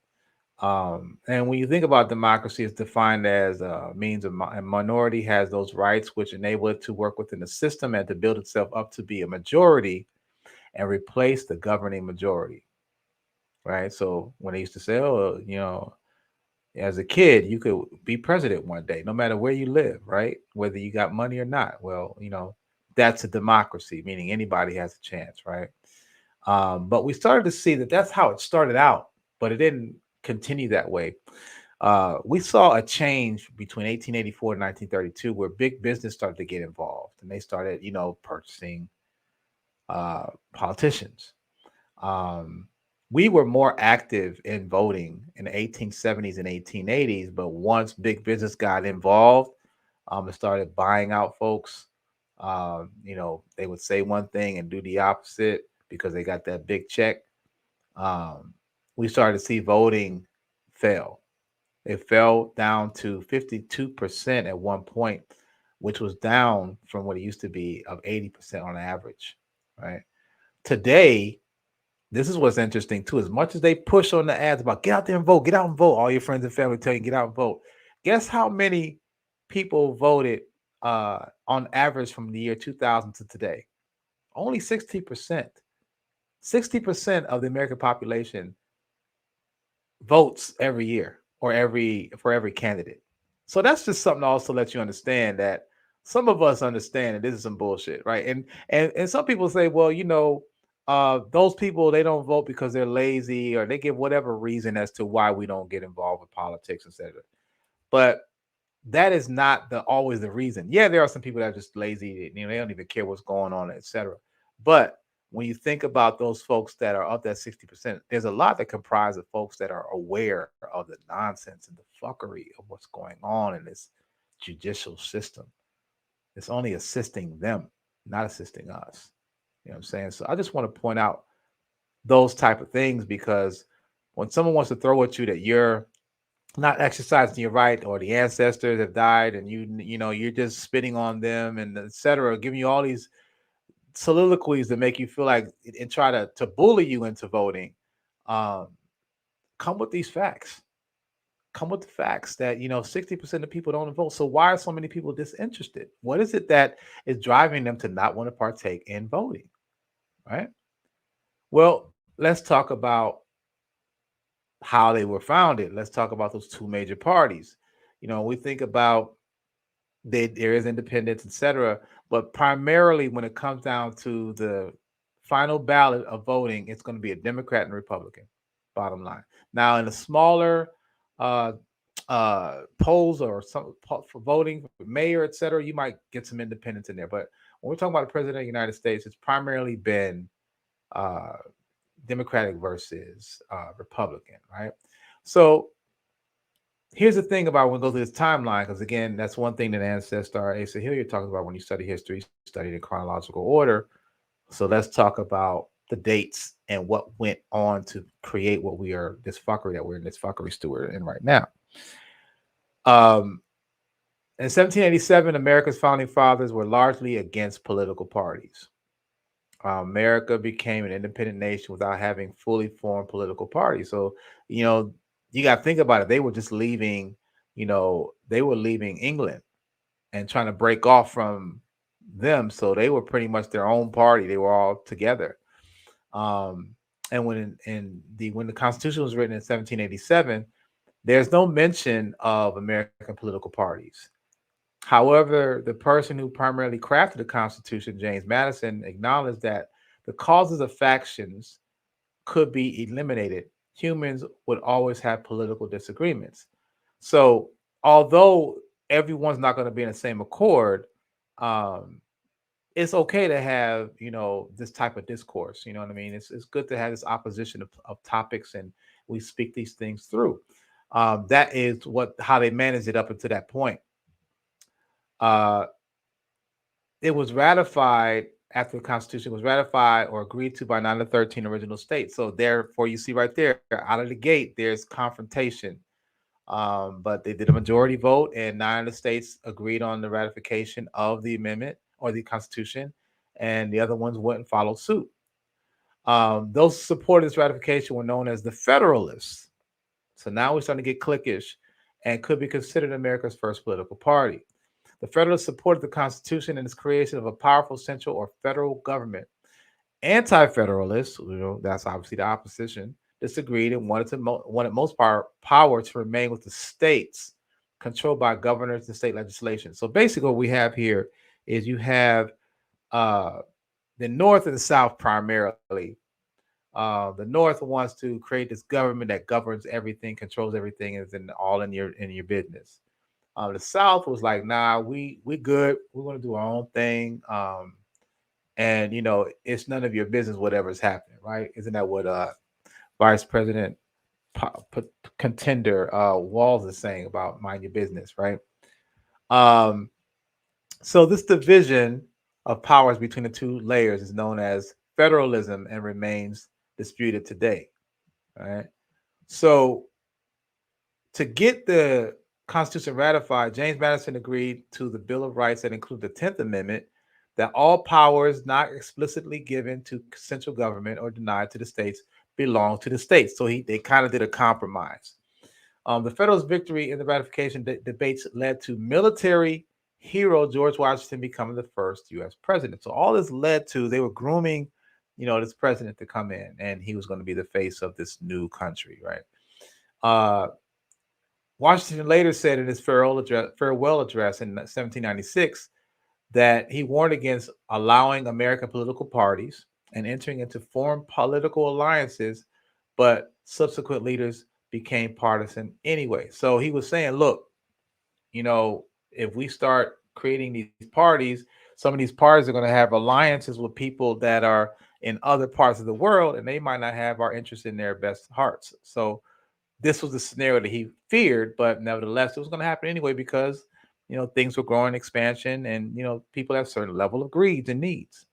And when you think about democracy, it's defined as a means of a minority has those rights which enable it to work within the system and to build itself up to be a majority and replace the governing majority, right? So when they used to say, oh, as a kid, you could be president one day, no matter where you live, right? Whether you got money or not. Well, that's a democracy, meaning anybody has a chance, right? But we started to see that that's how it started out, but it didn't continue that way. We saw a change between 1884 and 1932 where big business started to get involved, and they started, purchasing politicians. We were more active in voting in the 1870s and 1880s, but once big business got involved, and started buying out folks, they would say one thing and do the opposite because they got that big check. We started to see voting fail. It fell down to 52% at one point, which was down from what it used to be of 80% on average, right? Today, this is what's interesting too. As much as they push on the ads about get out there and vote, get out and vote, all your friends and family tell you get out and vote. Guess how many people voted on average from the year 2000 to today? Only 60%. 60% of the American population votes every year or for every candidate. So that's just something to also let you understand that some of us understand that this is some bullshit, right? And some people say, well, those people, they don't vote because they're lazy, or they give whatever reason as to why we don't get involved with politics, etc. But that is not always the reason. Yeah, there are some people that are just lazy, they don't even care what's going on, etc. But when you think about those folks that are up that 60%, there's a lot that comprise of folks that are aware of the nonsense and the fuckery of what's going on in this judicial system. It's only assisting them, not assisting us. You know what I'm saying? So I just want to point out those type of things, because when someone wants to throw at you that you're not exercising your right, or the ancestors have died and you're just spitting on them and etc., giving you all these soliloquies that make you feel like and try to bully you into voting, come with these facts. Come with the facts that 60% of people don't vote. So why are so many people disinterested? What is it that is driving them to not want to partake in voting? Right? Well, let's talk about how they were founded. Let's talk about those two major parties. We think about there is independence, etc. But primarily when it comes down to the final ballot of voting, it's going to be a Democrat and Republican, bottom line. Now, in the smaller polls or some for voting for mayor, etc., you might get some independents in there. But when we're talking about the president of the United States, it's primarily been Democratic versus Republican, right? So here's the thing about when we go through this timeline, because again, that's one thing that Ancestor Asa Hilliard talks about when you study history, studied in chronological order. So let's talk about the dates and what went on to create what we are, this fuckery that we're in, this fuckery stew we're in right now. In 1787, America's founding fathers were largely against political parties. America became an independent nation without having fully formed political parties. So, you know, you got to think about it. They were just leaving, they were leaving England and trying to break off from them. So they were pretty much their own party. They were all together. Um, and when the Constitution was written in 1787, there's no mention of American political parties. However, the person who primarily crafted the Constitution, James Madison, acknowledged that the causes of factions could be eliminated. Humans would always have political disagreements. So, although everyone's not going to be in the same accord, um, it's okay to have this type of discourse. You know what I mean? It's good to have this opposition of topics, and we speak these things through. That is how they managed it up until that point. It was ratified after the Constitution was ratified or agreed to by 9 of the 13 original states. So therefore, you see right there, out of the gate, there's confrontation. But they did a majority vote, and 9 of the states agreed on the ratification of the amendment or the Constitution, and the other ones wouldn't follow suit. Those supporting this ratification were known as the Federalists. So now we're starting to get cliquish and could be considered America's first political party. The Federalists supported the Constitution and its creation of a powerful central or federal government. Anti-Federalists, that's obviously the opposition, disagreed and wanted most power to remain with the states, controlled by governors and state legislation. So basically, what we have here is you have the North and the South primarily. The North wants to create this government that governs everything, controls everything, is all in your business. The South was like, nah, we good. We're going to do our own thing. And it's none of your business, whatever's happening, right? Isn't that what Vice President contender Walls is saying about mind your business, right? So this division of powers between the two layers is known as federalism and remains disputed today, right? So to get the Constitution ratified, James Madison agreed to the Bill of Rights that include the 10th Amendment, that all powers not explicitly given to central government or denied to the states belong to the states. So they kind of did a compromise. The Federalist victory in the ratification debates led to military hero George Washington becoming the first U.S. president. So all this led to, they were grooming, this president to come in, and he was going to be the face of this new country, right? Washington later said in his farewell address in 1796 that he warned against allowing American political parties and entering into foreign political alliances, but subsequent leaders became partisan anyway. So he was saying, look, if we start creating these parties, some of these parties are going to have alliances with people that are in other parts of the world, and they might not have our interests in their best hearts. So this was the scenario that he feared, but nevertheless, it was going to happen anyway because, things were growing, expansion, and, people have a certain level of greed and needs,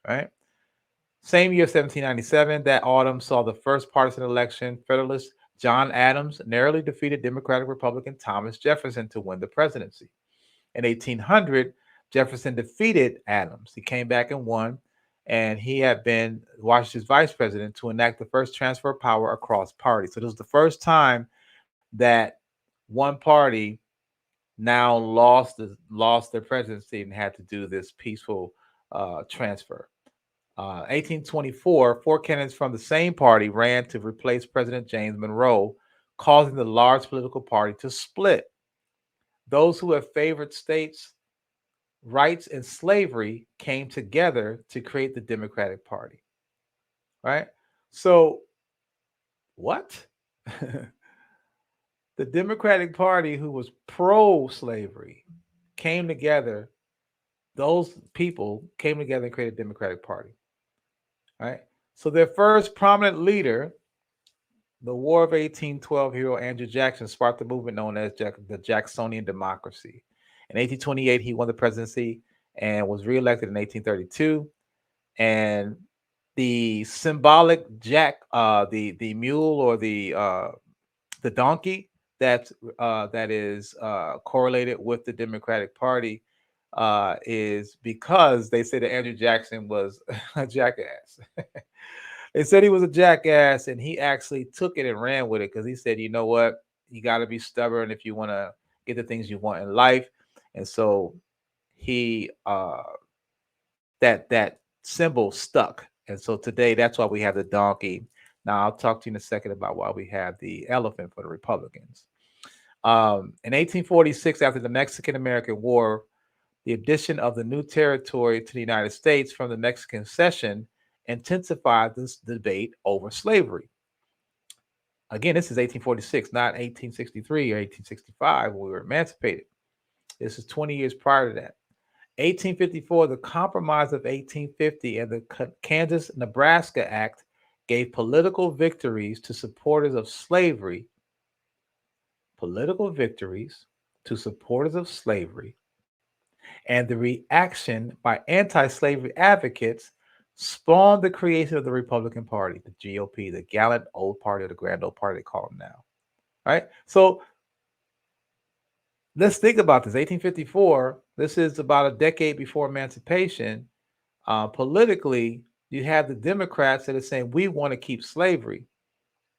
right? Same year, 1797, that autumn saw the first partisan election. Federalist John Adams narrowly defeated Democratic Republican Thomas Jefferson to win the presidency. In 1800, Jefferson defeated Adams. He came back and won, and he had been Washington's vice president to enact the first transfer of power across parties. So this was the first time that one party now lost their presidency and had to do this peaceful transfer. 1824, 4 candidates from the same party ran to replace President James Monroe, causing the large political party to split. Those who have favored states' rights and slavery came together to create the Democratic Party, right? So, what? The Democratic Party, who was pro-slavery, came together. Those people came together and created a Democratic Party, right? So their first prominent leader, the War of 1812 hero Andrew Jackson, sparked the movement known as the Jacksonian Democracy. In 1828, he won the presidency and was reelected in 1832. And the symbolic jack, the mule or the donkey, that is correlated with the Democratic Party is because they say that Andrew Jackson was a jackass. They said he was a jackass, and he actually took it and ran with it because he said, you know what, you got to be stubborn if you want to get the things you want in life. And so he that symbol stuck. And so today, that's why we have the donkey. Now I'll talk to you in a second about why we have the elephant for the Republicans. In 1846, after the Mexican-American War, the addition of the new territory to the United States from the Mexican cession intensified this debate over slavery. Again, this is 1846, not 1863 or 1865 when we were emancipated. This is 20 years prior to that. 1854, the Compromise of 1850 and the Kansas-Nebraska Act gave political victories to supporters of slavery. Political victories to supporters of slavery. And the reaction by anti-slavery advocates spawned the creation of the Republican Party, the GOP, the gallant old party, or the grand old party, they call them now. All right? So let's think about this. 1854, this is about a decade before emancipation. Politically, you have the Democrats that are saying, we want to keep slavery.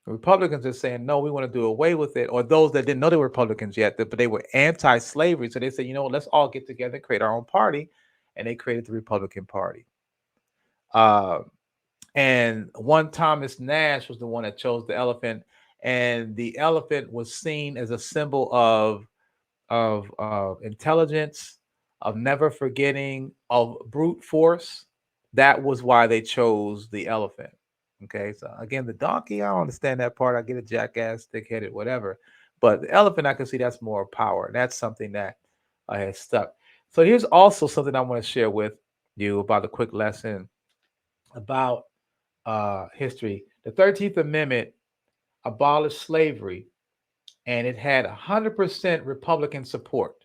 The Republicans are saying, no, we want to do away with it. Or those that didn't know they were Republicans yet, but they were anti-slavery. So they said, you know what, let's all get together and create our own party. And they created the Republican Party. And one Thomas Nash was the one that chose the elephant. And the elephant was seen as a symbol of intelligence, of never forgetting, of brute force. That was why they chose the elephant. Okay, so again, the donkey, I don't understand that part. I get a jackass, thick-headed, whatever. But the elephant, I can see that's more power. And that's something that has stuck. So here's also something I want to share with you about a quick lesson about history. The 13th Amendment abolished slavery, and it had 100% Republican support.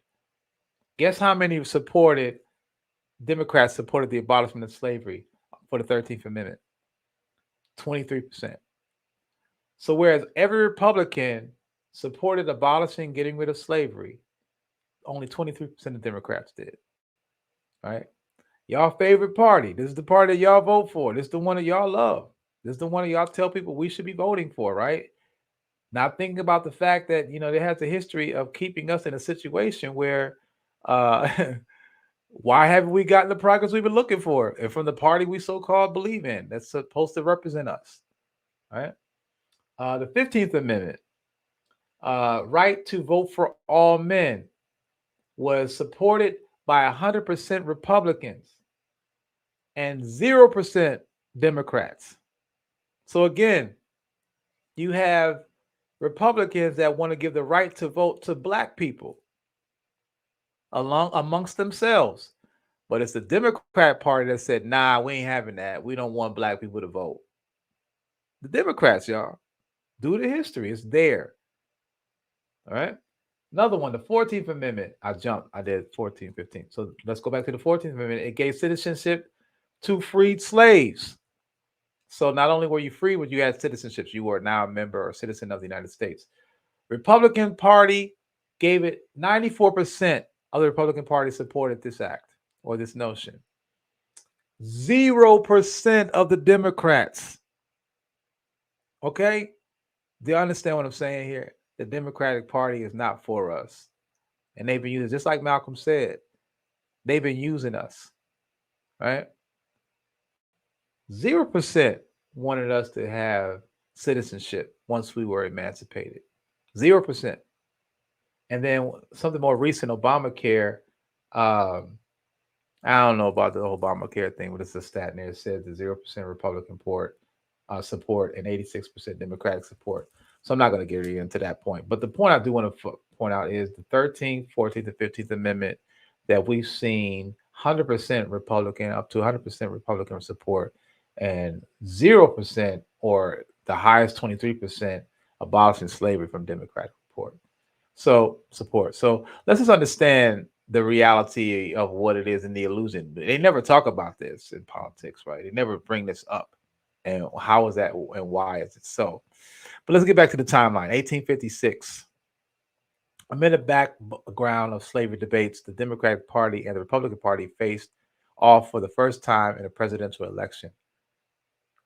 Guess how many Democrats supported the abolishment of slavery for the 13th Amendment? 23%. So whereas every Republican supported abolishing, getting rid of slavery, only 23% of Democrats did. All right? Y'all favorite party. This is the party that y'all vote for. This is the one that y'all love. This is the one that y'all tell people we should be voting for, right? Not thinking about the fact that, you know, it has a history of keeping us in a situation where why haven't we gotten the progress we've been looking for? And from the party we so-called believe in, that's supposed to represent us. All right. The 15th Amendment, right to vote for all men, was supported by 100% Republicans and 0% Democrats. So again, you have Republicans that want to give the right to vote to Black people amongst themselves. But it's the Democrat Party that said, nah, we ain't having that. We don't want Black people to vote. The Democrats, y'all, do the history. It's there. All right. Another one, the 14th Amendment. I jumped. I did 14, 15. So let's go back to the 14th Amendment. It gave citizenship to freed slaves. So not only were you free, but you had citizenships. You were now a member or citizen of the United States. Republican Party gave it 94% of the Republican Party supported this act or this notion. 0% of the Democrats. Okay? Do you understand what I'm saying here? The Democratic Party is not for us. And they've been using, just like Malcolm said, they've been using us. Right? 0% wanted us to have citizenship once we were emancipated. 0%. And then something more recent, Obamacare. I don't know about the Obamacare thing, but it's a stat in there. It says the 0% Republican support and 86% Democratic support. So I'm not going to get into that point. But the point I do want to point out is the 13th, 14th, and 15th Amendment that we've seen 100% Republican, up to 100% Republican support, and 0% or the highest 23% abolishing slavery from Democratic support. So let's just understand the reality of what it is and the illusion. They never talk about this in politics, right? They never bring this up. And how is that and why is it so? But let's get back to the timeline. 1856. Amid the background of slavery debates, the Democratic Party and the Republican Party faced off for the first time in a presidential election.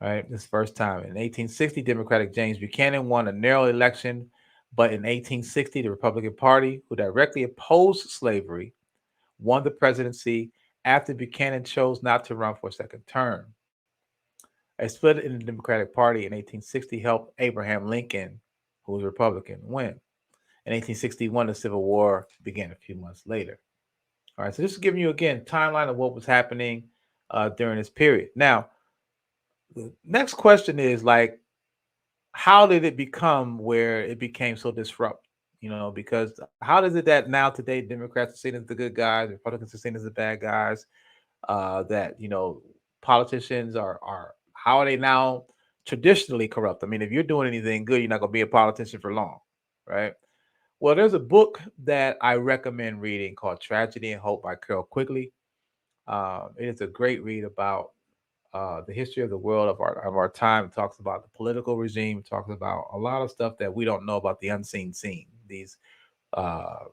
Right, this first time in 1860, Democratic James Buchanan won a narrow election, but in 1860, the Republican Party, who directly opposed slavery, won the presidency after Buchanan chose not to run for a second term. A split in the Democratic Party in 1860 helped Abraham Lincoln, who was a Republican, win. In 1861, the Civil War began a few months later. All right, so this is giving you again timeline of what was happening during this period. Now, the next question is like, how did it become where it became so disrupt? Because how is it that now today Democrats are seen as the good guys, Republicans are seen as the bad guys? That politicians are how are they now traditionally corrupt? I mean, if you're doing anything good, you're not going to be a politician for long, right? Well, there's a book that I recommend reading called Tragedy and Hope by Carol Quigley. It is a great read about the history of the world of our time. It talks about the political regime. It talks about a lot of stuff that we don't know about the unseen scene. These uh,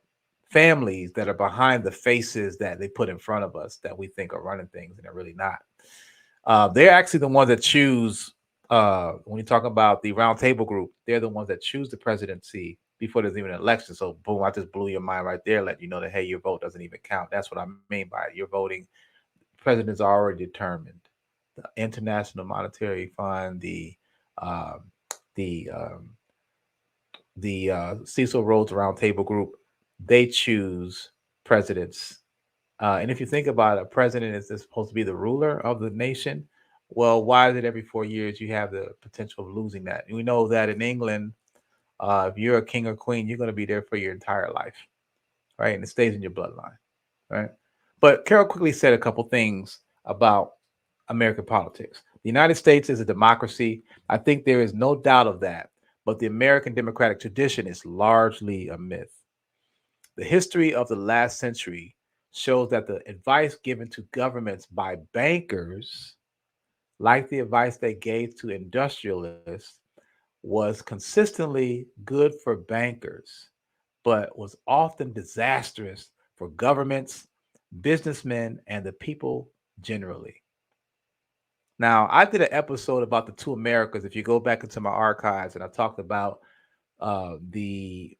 families that are behind the faces that they put in front of us that we think are running things and they're really not. They're actually the ones that choose. When you talk about the round table group, they're the ones that choose the presidency before there's even an election. So boom, I just blew your mind right there, let you know that hey, your vote doesn't even count. That's what I mean by it. You're voting. President's already determined. The International Monetary Fund, um, the um, the Cecil Rhodes Roundtable Group, they choose presidents. And if you think about it, a president is supposed to be the ruler of the nation. Well, why is it every 4 years you have the potential of losing that? And we know that in England, if you're a king or queen, you're going to be there for your entire life, right? And it stays in your bloodline, right? But Carol quickly said a couple things about American politics. The United States is a democracy. I think there is no doubt of that. But the American democratic tradition is largely a myth. The history of the last century shows that the advice given to governments by bankers, like the advice they gave to industrialists, was consistently good for bankers, but was often disastrous for governments, businessmen, and the people generally. Now, I did an episode about the two Americas. If you go back into my archives, and I talked about the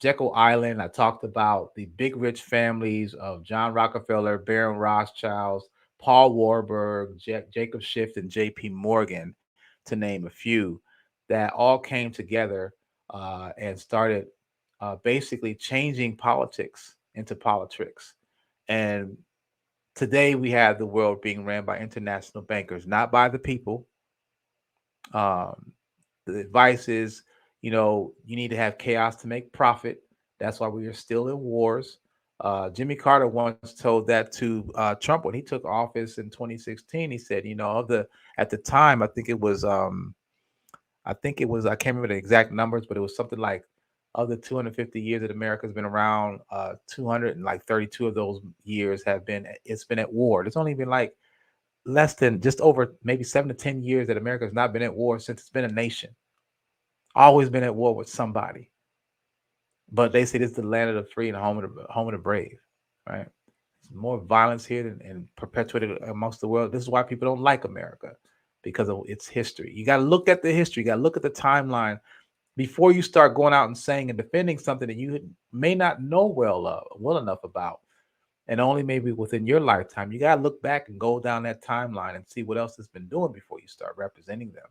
Jekyll Island. I talked about the big rich families of John Rockefeller, Baron Rothschilds, Paul Warburg, Jacob Schiff, and J.P. Morgan, to name a few, that all came together and started basically changing politics into politics. And today we have the world being ran by international bankers, not by the people. Um, the advice is, you need to have chaos to make profit. That's why we are still in wars. Jimmy Carter once told that to Trump when he took office in 2016. He said, of the at the time, I can't remember the exact numbers, but it was something like of the 250 years that America's been around, 232 of those years it's been at war. There's only been like less than just over maybe 7 to 10 years that America has not been at war since it's been a nation. Always been at war with somebody. But they say this is the land of the free and home of the brave, right? There's more violence here and perpetuated amongst the world. This is why people don't like America, because of its history. You got to look at the history. You got to look at the timeline before you start going out and saying and defending something that you may not know well enough about, and only maybe within your lifetime. You got to look back and go down that timeline and see what else has been doing before you start representing them.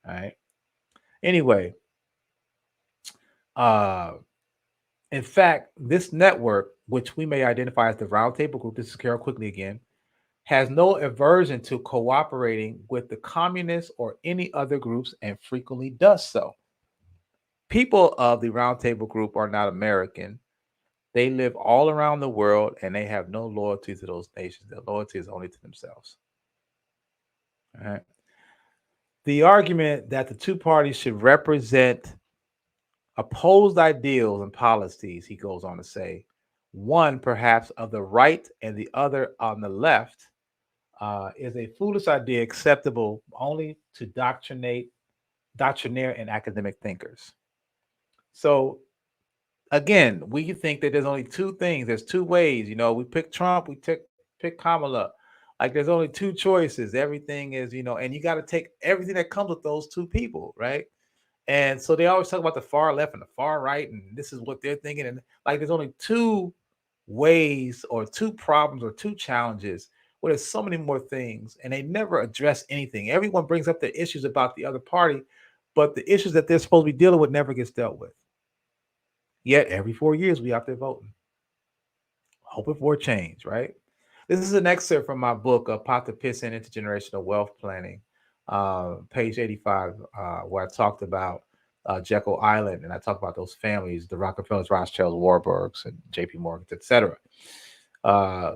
All right. Anyway, in fact, this network, which we may identify as the Roundtable Group, this is Carol Quigley again, has no aversion to cooperating with the communists or any other groups and frequently does so. People of the Roundtable Group are not American. They live all around the world and they have no loyalty to those nations. Their loyalty is only to themselves. All right. The argument that the two parties should represent opposed ideals and policies, he goes on to say, one perhaps of the right and the other on the left, is a foolish idea acceptable only to doctrinaire and academic thinkers. So again, we think that there's only two things. There's two ways. We pick Trump, we pick Kamala. Like there's only two choices. Everything is, and you got to take everything that comes with those two people, right? And so they always talk about the far left and the far right, and this is what they're thinking. And like there's only two ways or two problems or two challenges. Well, there's so many more things, and they never address anything. Everyone brings up the issues about the other party, but the issues that they're supposed to be dealing with never gets dealt with. Yet every 4 years we out there voting, hoping for a change, right? This is an excerpt from my book, Pot to Piss in Intergenerational Wealth Planning, page 85, where I talked about Jekyll Island, and I talked about those families, the Rockefellers, Rothschilds, Warburgs, and J.P. Morgans, etc.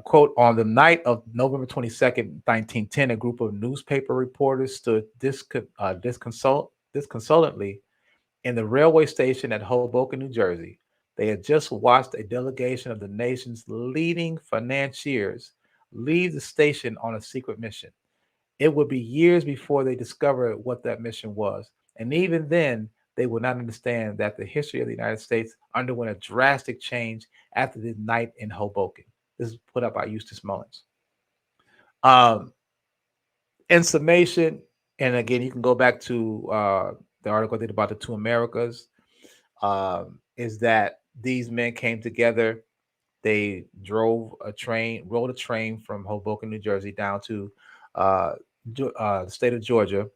Quote, on the night of November 22nd, 1910, a group of newspaper reporters stood disconsolately in the railway station at Hoboken, New Jersey. They had just watched a delegation of the nation's leading financiers leave the station on a secret mission. It would be years before they discovered what that mission was. And even then, they would not understand that the history of the United States underwent a drastic change after the night in Hoboken. This is put up by Eustace Mullins. In summation, and again, you can go back to the article I did about the two Americas, is that these men came together. They rode a train from Hoboken, New Jersey, down to the state of Georgia,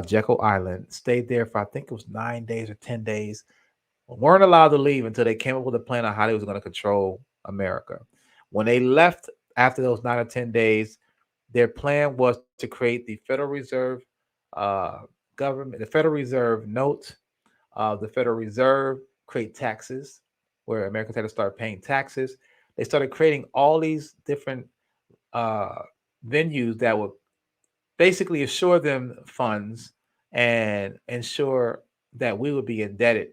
Jekyll Island. Stayed there for I think it was 9 days or 10 days. Weren't allowed to leave until they came up with a plan on how they was going to control America. When they left after those 9 or 10 days, their plan was to create the Federal Reserve government, the Federal Reserve note, the Federal Reserve, create taxes, where Americans had to start paying taxes. They started creating all these different venues that would basically assure them funds and ensure that we would be indebted,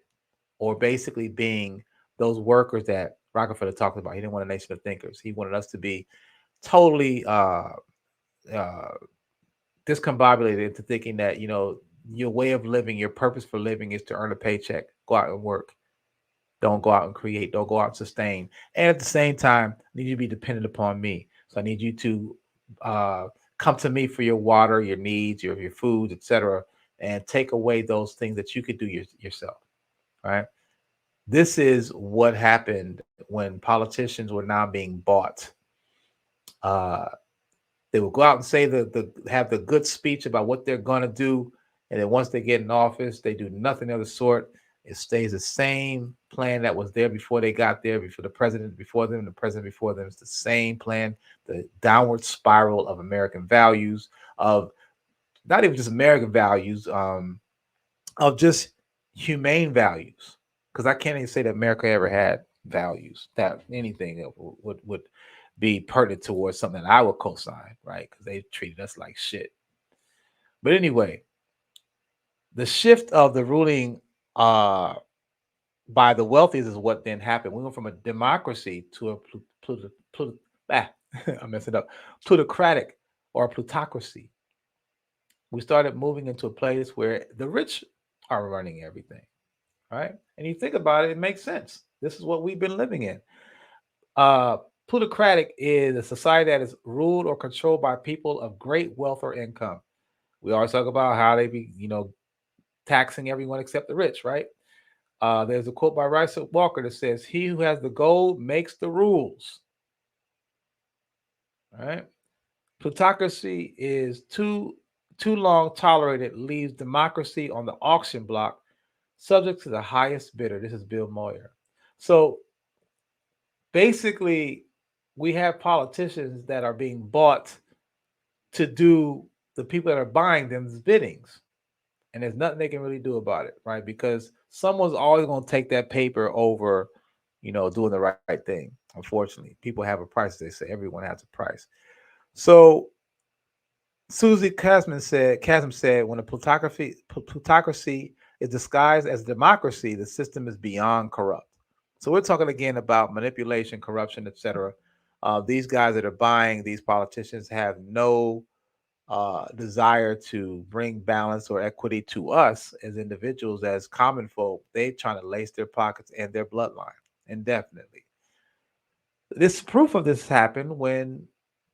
or basically being those workers that Rockefeller talked about. He didn't want a nation of thinkers. He wanted us to be totally discombobulated into thinking that, your way of living, your purpose for living is to earn a paycheck, go out and work. Don't go out and create. Don't go out and sustain. And at the same time, I need you to be dependent upon me. So I need you to come to me for your water, your needs, your food, etc., and take away those things that you could do yourself. Right. This is what happened when politicians were now being bought. They will go out and say have the good speech about what they're going to do, and then once they get in office, they do nothing of the sort. It stays the same plan that was there before they got there, before the president before them, the president before them. It's the same plan, the downward spiral of American values, of not even just American values, of just humane values. Because I can't even say that America ever had values, that anything that would be pertinent towards something that I would co-sign, right? Because they treated us like shit. But anyway, the shift of the ruling by the wealthiest is what then happened. We went from a democracy to a I messed it up, plutocratic or a plutocracy. We started moving into a place where the rich are running everything, right? And you think about it, it makes sense. This is what we've been living in. Plutocratic is a society that is ruled or controlled by people of great wealth or income. We always talk about how they be, taxing everyone except the rich, right? There's a quote by Rice Walker that says, "He who has the gold makes the rules." All right. Plutocracy is too long tolerated, leaves democracy on the auction block, subject to the highest bidder. This is Bill Moyer. So basically, we have politicians that are being bought to do the people that are buying them's biddings. And there's nothing they can really do about it, right? Because someone's always going to take that paper over, doing the right thing. Unfortunately, people have a price. They say everyone has a price. So Susie Chasm said, when a plutocracy is disguised as democracy, the system is beyond corrupt. So we're talking again about manipulation, corruption, etc. These guys that are buying these politicians have no desire to bring balance or equity to us as individuals, as common folk. They trying to lace their pockets and their bloodline indefinitely. This proof of this happened when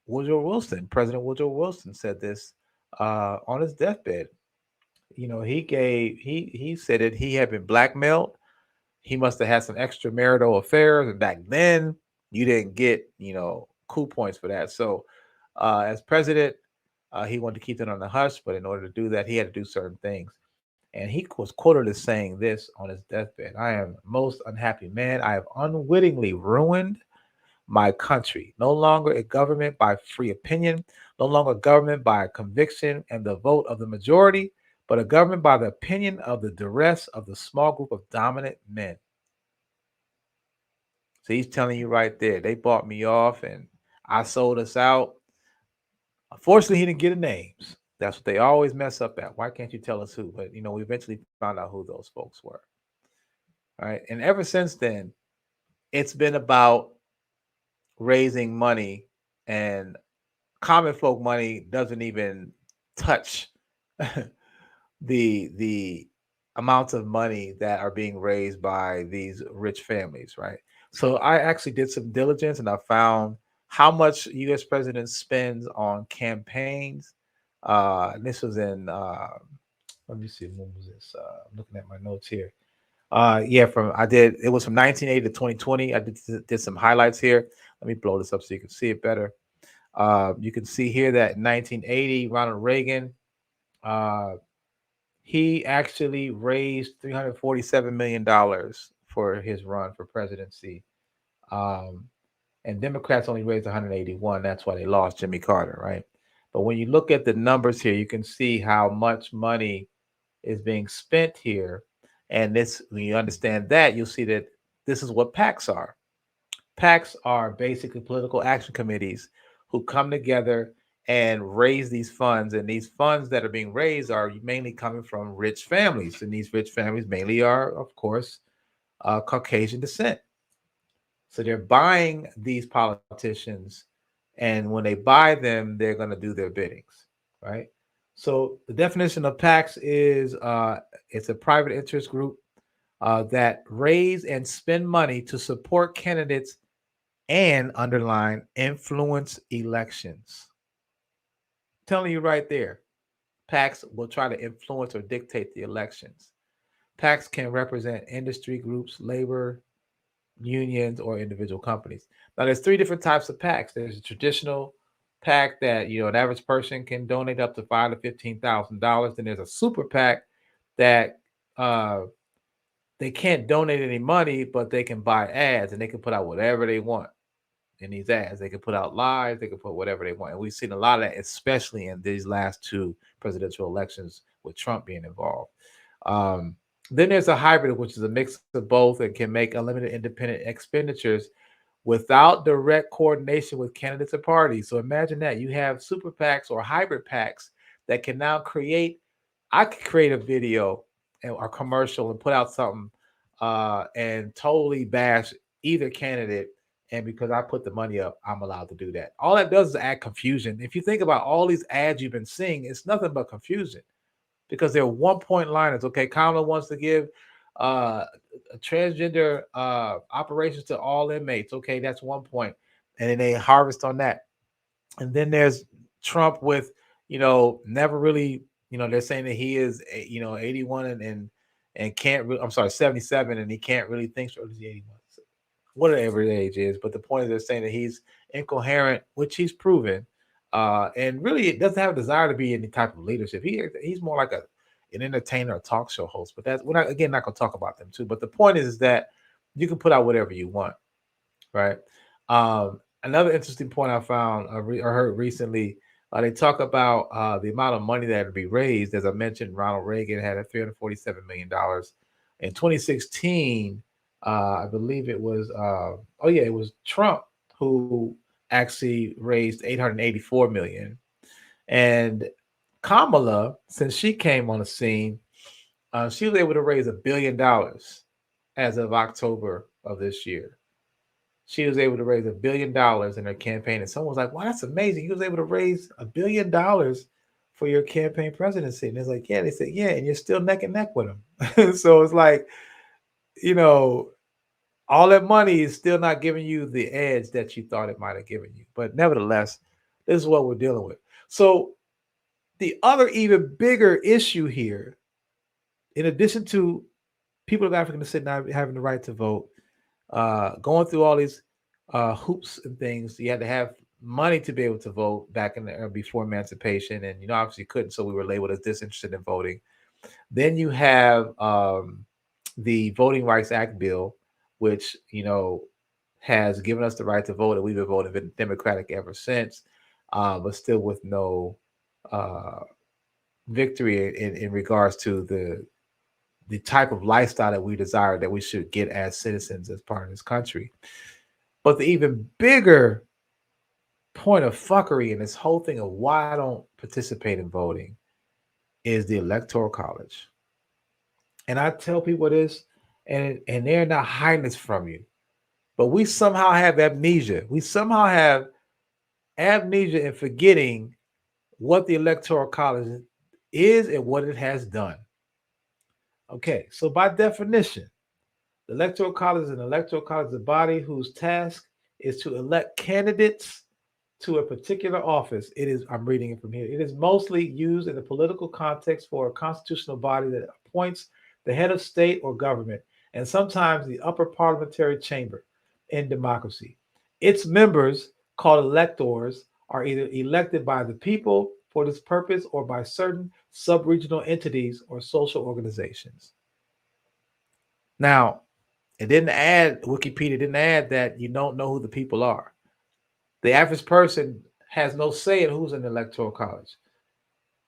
President Woodrow Wilson said this on his deathbed. He said that he had been blackmailed. He must have had some extramarital affairs, and back then you didn't get coup points for that. So as president, he wanted to keep it on the hush, but in order to do that, he had to do certain things. And he was quoted as saying this on his deathbed: "I am most unhappy man. I have unwittingly ruined my country. No longer a government by free opinion, no longer a government by conviction and the vote of the majority, but a government by the opinion of the duress of the small group of dominant men." So he's telling you right there, they bought me off and I sold us out. Unfortunately, he didn't get the names. That's what they always mess up at. Why can't you tell us who? But we eventually found out who those folks were. All right. And ever since then, it's been about raising money, and common folk money doesn't even touch the amounts of money that are being raised by these rich families, right? So I actually did some diligence and I found how much US president spends on campaigns. And this was in let me see, when was this? I'm looking at my notes here. Yeah, it was from 1980 to 2020. I did some highlights here. Let me blow this up so you can see it better. You can see here that in 1980, Ronald Reagan, he actually raised $347 million for his run for presidency. And Democrats only raised 181. That's why they lost Jimmy Carter, right? But when you look at the numbers here, you can see how much money is being spent here. And when you understand that, you'll see that this is what PACs are. PACs are basically political action committees who come together and raise these funds. And these funds that are being raised are mainly coming from rich families. And these rich families mainly are, of course, Caucasian descent. So they're buying these politicians. And when they buy them, they're going to do their biddings, right? So the definition of PACs is it's a private interest group that raise and spend money to support candidates and underline influence elections. I'm telling you right there, PACs will try to influence or dictate the elections. PACs can represent industry groups, labor unions, or individual companies. Now, there's three different types of PACs. There's a traditional PAC that an average person can donate up to $5,000 to $15,000. Then there's a super PAC that they can't donate any money, but they can buy ads and they can put out whatever they want in these ads. They can put out lies, they can put whatever they want. And we've seen a lot of that, especially in these last two presidential elections with Trump being involved. Then there's a hybrid, which is a mix of both and can make unlimited independent expenditures without direct coordination with candidates or parties. So imagine that you have super PACs or hybrid PACs that can now I could create a video or commercial and put out something and totally bash either candidate. And because I put the money up, I'm allowed to do that. All that does is add confusion. If you think about all these ads you've been seeing, it's nothing but confusion because they're 1-point liners. Okay, Kamala wants to give transgender operations to all inmates. Okay, that's 1 point. And then they harvest on that. And then there's Trump with, never really, they're saying that he is, 81 and can't really, I'm sorry, 77 and he can't really think. Or is he 81? Whatever his age is. But the point is they're saying that he's incoherent, which he's proven. And really it doesn't have a desire to be any type of leadership. He's more like an entertainer or talk show host. But we're not going to talk about them too. But the point is that you can put out whatever you want, right? Another interesting point I found or heard recently, they talk about the amount of money that would be raised. As I mentioned, Ronald Reagan had a $347 million. In 2016, I believe it was, it was Trump who actually raised $884 million. And Kamala, since she came on the scene, she was able to raise $1 billion as of October of this year. She was able to raise $1 billion in her campaign. And someone was like, wow, that's amazing. He was able to raise $1 billion for your campaign presidency. And it's like, yeah, they said, yeah, and you're still neck and neck with them. So it's like, you know, all that money is still not giving you the edge that you thought it might have given you. But nevertheless, this is what we're dealing with. So the other even bigger issue here, in addition to people of African descent not having the right to vote, going through all these hoops and things, you had to have money to be able to vote back in the before emancipation, and obviously couldn't, so we were labeled as disinterested in voting. Then you have the Voting Rights Act bill, which has given us the right to vote, and we've been voting Democratic ever since, but still with no victory in regards to the type of lifestyle that we desire that we should get as citizens, as part of this country. But the even bigger point of fuckery in this whole thing of why I don't participate in voting is the Electoral College. And I tell people this, and they're not hiding this from you, but we somehow have amnesia. We somehow have amnesia in forgetting what the Electoral College is and what it has done. Okay, so by definition, the Electoral College is an electoral college, the body whose task is to elect candidates to a particular office. It is, I'm reading it from here, it is mostly used in the political context for a constitutional body that appoints the head of state or government, and sometimes the upper parliamentary chamber in democracy. Its members, called electors, are either elected by the people for this purpose or by certain sub-regional entities or social organizations. Now, it didn't add, Wikipedia didn't add that you don't know who the people are. The average person has no say in who's in the Electoral College.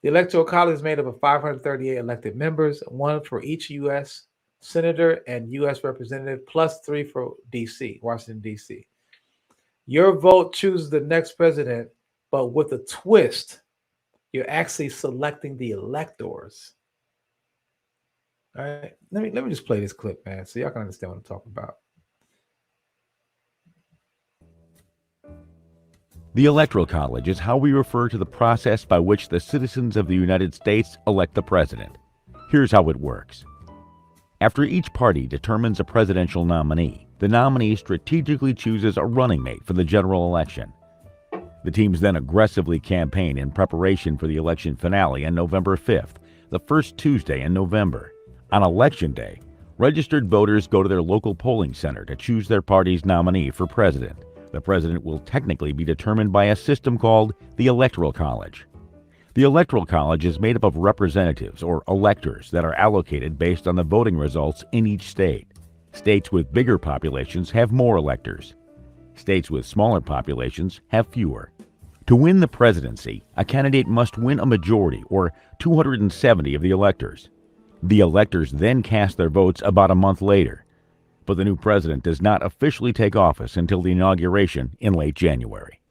The Electoral College is made up of 538 elected members, one for each U.S. senator and U.S. representative, plus 3 for D.C., Washington, D.C. Your vote chooses the next president, but with a twist, you're actually selecting the electors. All right, let me just play this clip, man, so y'all can understand what I'm talking about. The Electoral College is how we refer to the process by which the citizens of the United States elect the president. Here's how it works. After each party determines a presidential nominee, the nominee strategically chooses a running mate for the general election. The teams then aggressively campaign in preparation for the election finale on November 5th, the first Tuesday in November. On Election Day, registered voters go to their local polling center to choose their party's nominee for president. The president will technically be determined by a system called the Electoral College. The Electoral College is made up of representatives, or electors, that are allocated based on the voting results in each state. States with bigger populations have more electors. States with smaller populations have fewer. To win the presidency, a candidate must win a majority, or 270 of the electors. The electors then cast their votes about a month later. But the new president does not officially take office until the inauguration in late January.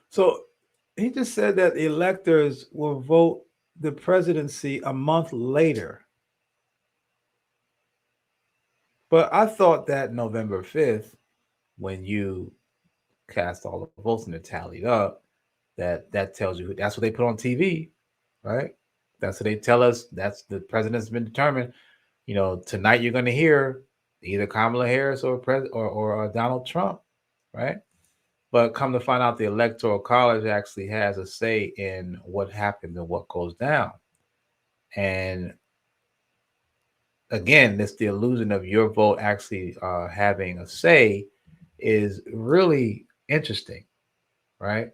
So he just said that the electors will vote the presidency a month later. But I thought that November 5th, when you cast all the votes and they're tallied up, that tells you, that's what they put on TV, right? That's what they tell us. That's the president's been determined. Tonight you're going to hear either Kamala Harris or Donald Trump, right? But come to find out, the Electoral College actually has a say in what happens and what goes down. And again, this the illusion of your vote actually having a say is really interesting, right?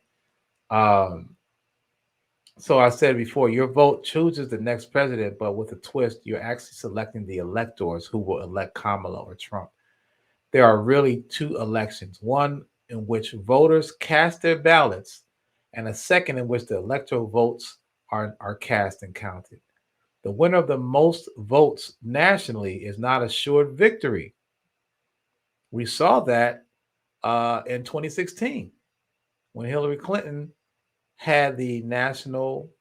So I said before, your vote chooses the next president, but with a twist, you're actually selecting the electors who will elect Kamala or Trump. There are really two elections, one in which voters cast their ballots, and a second in which the electoral votes are cast and counted. The winner of the most votes nationally is not assured victory. We saw that in 2016 when Hillary Clinton had the national,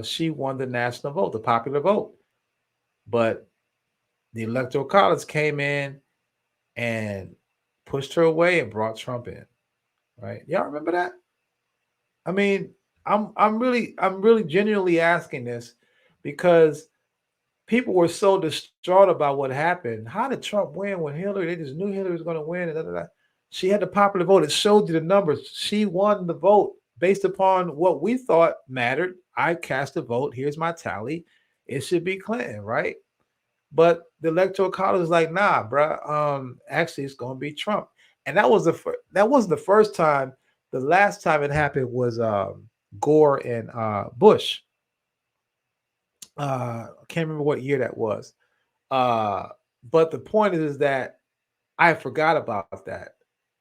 she won the national vote, the popular vote. But the Electoral College came in and pushed her away and brought Trump in, right? Y'all remember that? I mean, I'm really genuinely asking this because people were so distraught about what happened. How did Trump win when Hillary? They just knew Hillary was going to win. And da, da, da. She had the popular vote. It showed you the numbers. She won the vote based upon what we thought mattered. I cast a vote. Here's my tally. It should be Clinton, right? But the Electoral College is like, nah, bruh. Actually, it's going to be Trump. And that wasn't the first time. The last time it happened was Gore and Bush. I can't remember what year that was. But the point is that I forgot about that.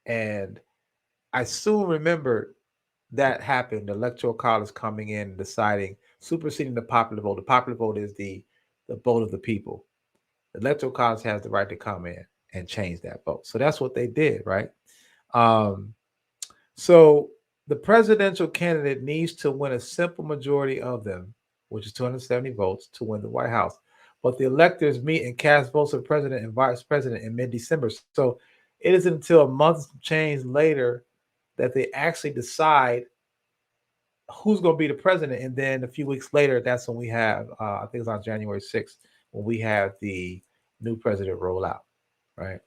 And I soon remembered that happened. The Electoral College coming in and deciding, superseding the popular vote. The popular vote is the vote of the people. The Electoral College has the right to come in and change that vote. So that's what they did, right? So the presidential candidate needs to win a simple majority of them, which is 270 votes, to win the White House. But the electors meet and cast votes for president and vice president in mid-December. So it isn't until a month change later that they actually decide who's going to be the president. And then a few weeks later, that's when we have, I think it's on January 6th, when we have the new president roll out, right?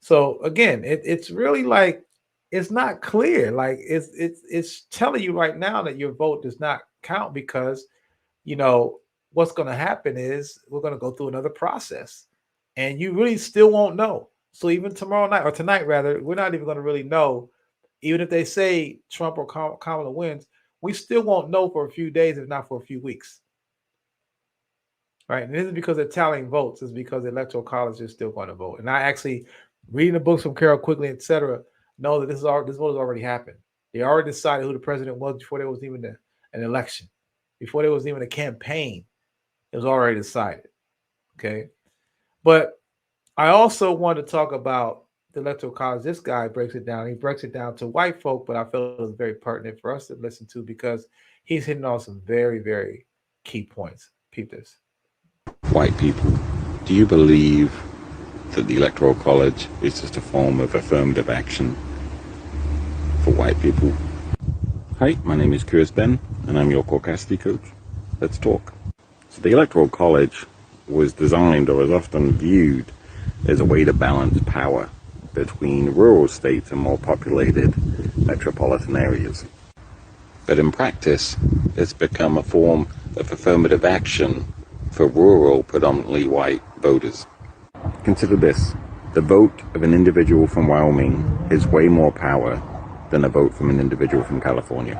So again, it's really like, it's not clear. Like it's telling you right now that your vote does not count because, what's going to happen is we're going to go through another process and you really still won't know. So even tomorrow night, or tonight rather, we're not even going to really know. Even if they say Trump or Kamala wins, we still won't know for a few days, if not for a few weeks. Right. And this is because they're tallying votes, it's because the Electoral College is still going to vote. And I actually, reading the books from Carol Quigley, etc., know that this vote has already happened. They already decided who the president was before there was even an election, before there was even a campaign. It was already decided. Okay. But I also want to talk about the Electoral College. This guy breaks it down. He breaks it down to white folk, but I felt it was very pertinent for us to listen to because he's hitting on some very, very key points. Peep this. White people, do you believe that the Electoral College is just a form of affirmative action for white people? Hi, my name is Chris Ben, and I'm your caucasity coach. Let's talk. So the Electoral College was designed, or is often viewed, as a way to balance power between rural states and more populated metropolitan areas. But in practice, it's become a form of affirmative action for rural, predominantly white voters. Consider this: the vote of an individual from Wyoming is way more power than a vote from an individual from California.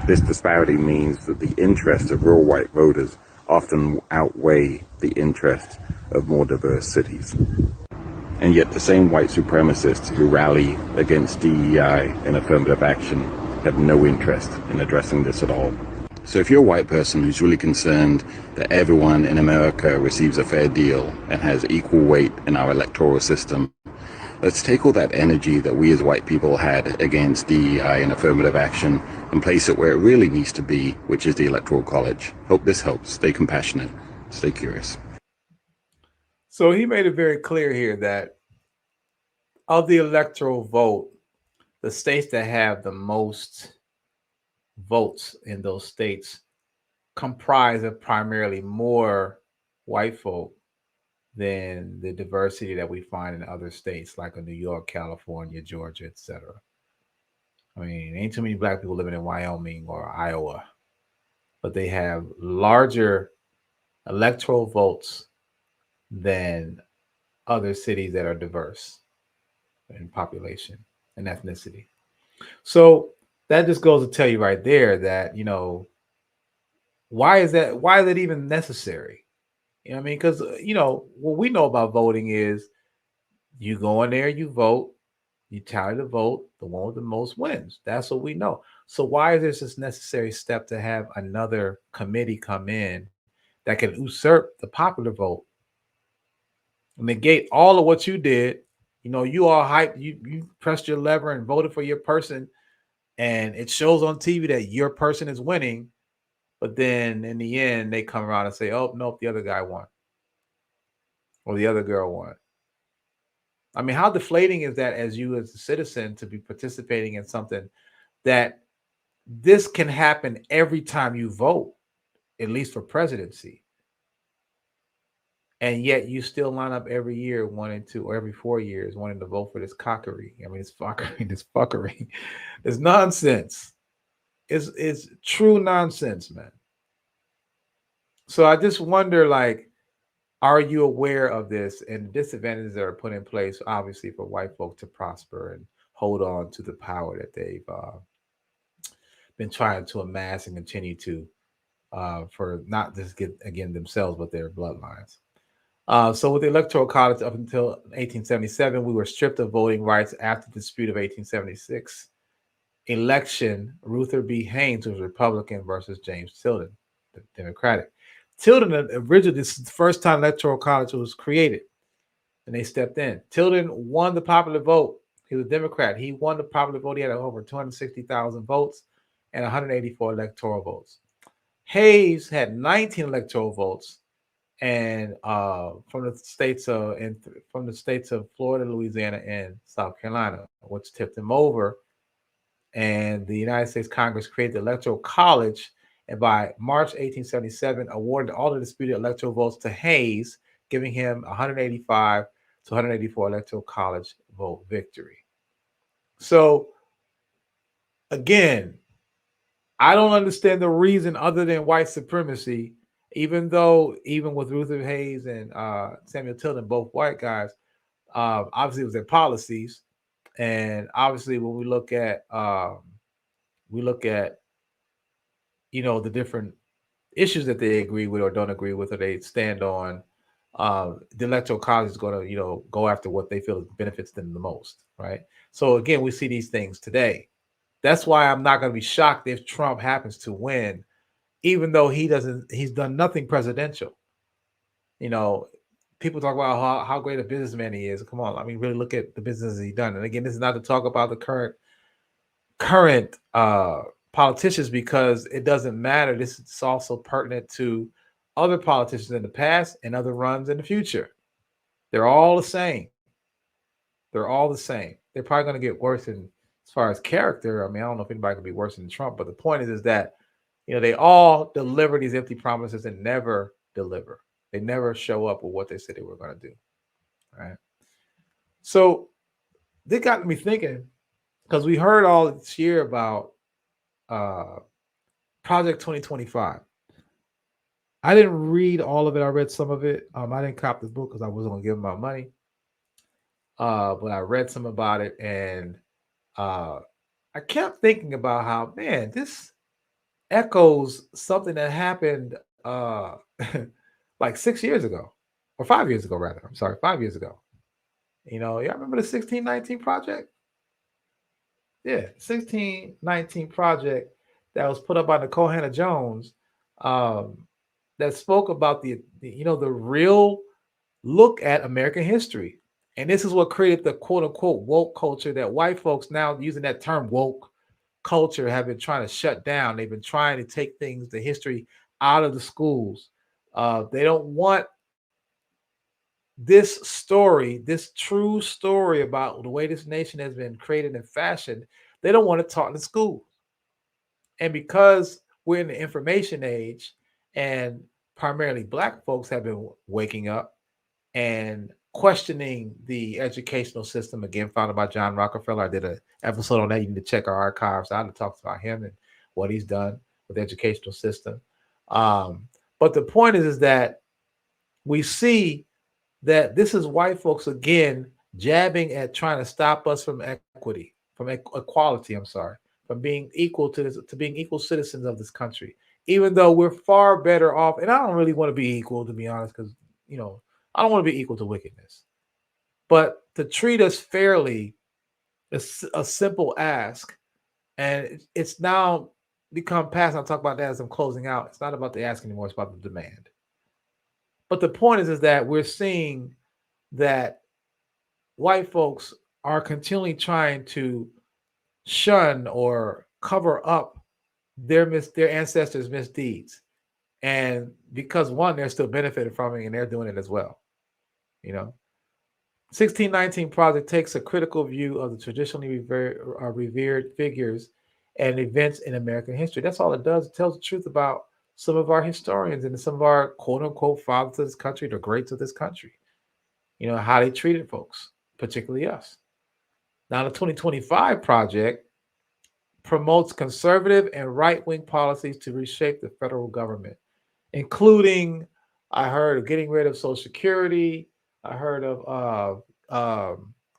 This disparity means that the interests of rural white voters often outweigh the interests of more diverse cities. And yet the same white supremacists who rally against DEI and affirmative action have no interest in addressing this at all. So if you're a white person who's really concerned that everyone in America receives a fair deal and has equal weight in our electoral system, let's take all that energy that we as white people had against DEI and affirmative action and place it where it really needs to be, which is the Electoral College. Hope this helps. Stay compassionate. Stay curious. So he made it very clear here that of the electoral vote, the states that have the most votes in those states comprise of primarily more white folk than the diversity that we find in other states like New York, California, Georgia, etc. I mean, ain't too many black people living in Wyoming or Iowa, but they have larger electoral votes than other cities that are diverse in population and ethnicity. So that just goes to tell you right there that, why is that even necessary? You know what I mean? Because, what we know about voting is you go in there, you vote, you tally the vote, the one with the most wins. That's what we know. So why is this necessary step to have another committee come in that can usurp the popular vote, negate all of what you did? You all hyped, you pressed your lever and voted for your person, and it shows on TV that your person is winning, but then in the end they come around and say, oh nope, the other guy won or the other girl won. I mean, how deflating is that as a citizen to be participating in something that this can happen every time you vote, at least for presidency. And yet you still line up every year wanting to, or every 4 years wanting to vote for this cockery. I mean, it's fuckery, this fuckery. It's nonsense. It's true nonsense, man. So I just wonder, like, are you aware of this and the disadvantages that are put in place, obviously, for white folk to prosper and hold on to the power that they've been trying to amass and continue to for not just get again themselves, but their bloodlines. So with the Electoral College up until 1877, we were stripped of voting rights after the dispute of 1876 election. Ruther B. Haynes was Republican versus James Tilden, the Democratic. Tilden originally, this is the first time Electoral College was created, and they stepped in. Tilden won the popular vote. He was a Democrat. He won the popular vote. He had over 260,000 votes and 184 electoral votes. Hayes had 19 electoral votes, and from the states of Florida, Louisiana, and South Carolina, which tipped him over. And the United States Congress created the Electoral College, and by March 1877, awarded all the disputed electoral votes to Hayes, giving him 185 to 184 Electoral College vote victory. So, again, I don't understand the reason other than white supremacy, even with Ruther Hayes and Samuel Tilden, both white guys, obviously it was their policies. And obviously when we look at the different issues that they agree with or don't agree with, or they stand on, the Electoral College is going to go after what they feel benefits them the most, right? So again, we see these things today. That's why I'm not going to be shocked if Trump happens to win, even though he's done nothing presidential. People talk about how great a businessman he is. Come on, I mean, really look at the business he's done. And again, this is not to talk about the current politicians, because it doesn't matter. This is also pertinent to other politicians in the past and other runs in the future. They're all the same. They're all the same. They're probably going to get worse as far as character. I mean, I don't know if anybody can be worse than Trump, but the point is that they all deliver these empty promises and never deliver. They never show up with what they said they were going to do. Right. So they got me thinking, because we heard all this year about Project 2025. I didn't read all of it. I read some of it. I didn't cop this book because I wasn't going to give them my money. But I read some about it, and I kept thinking about how, man, this echoes something that happened like 6 years ago, or 5 years ago, rather. I'm sorry, 5 years ago. Y'all remember the 1619 Project? Yeah, 1619 Project that was put up by Nicole Hannah-Jones, that spoke about the real look at American history. And this is what created the quote unquote woke culture that white folks, now using that term woke culture, have been trying to shut down. They've been trying to take the history out of the schools. They don't want this story, this true story about the way this nation has been created and fashioned. They don't want it taught in the schools. And because we're in the information age, and primarily Black folks have been waking up and questioning the educational system, again, founded by John Rockefeller. I did an episode on that. You need to check our archives out. It talks about him and what he's done with the educational system. But the point is that we see that this is white folks, again, jabbing at trying to stop us from equity, from equality, from being equal to being equal citizens of this country, even though we're far better off. And I don't really want to be equal, to be honest, because, I don't want to be equal to wickedness. But to treat us fairly is a simple ask. And it's now become past. I'll talk about that as I'm closing out. It's not about the ask anymore. It's about the demand. But the point is that we're seeing that white folks are continually trying to shun or cover up their ancestors' misdeeds. And because, one, they're still benefiting from it, and they're doing it as well. 1619 Project takes a critical view of the traditionally revered figures and events in American history. That's all it does. It tells the truth about some of our historians and some of our quote unquote fathers of this country, the greats of this country. How they treated folks, particularly us. Now, the 2025 project promotes conservative and right-wing policies to reshape the federal government, including, I heard, of getting rid of Social Security. I heard of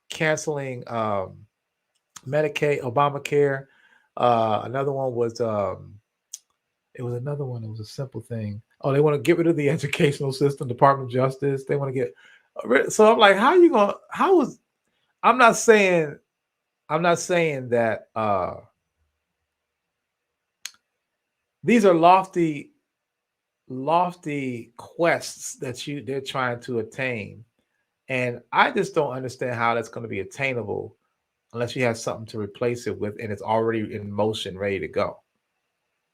canceling Medicaid, Obamacare. Another one was it was another one. It was a simple thing. Oh, they want to get rid of the educational system, Department of Justice. They want to get so I'm like, how you gonna? How is? I'm not saying that these are lofty quests that they're trying to attain, and I just don't understand how that's going to be attainable unless you have something to replace it with and it's already in motion, ready to go.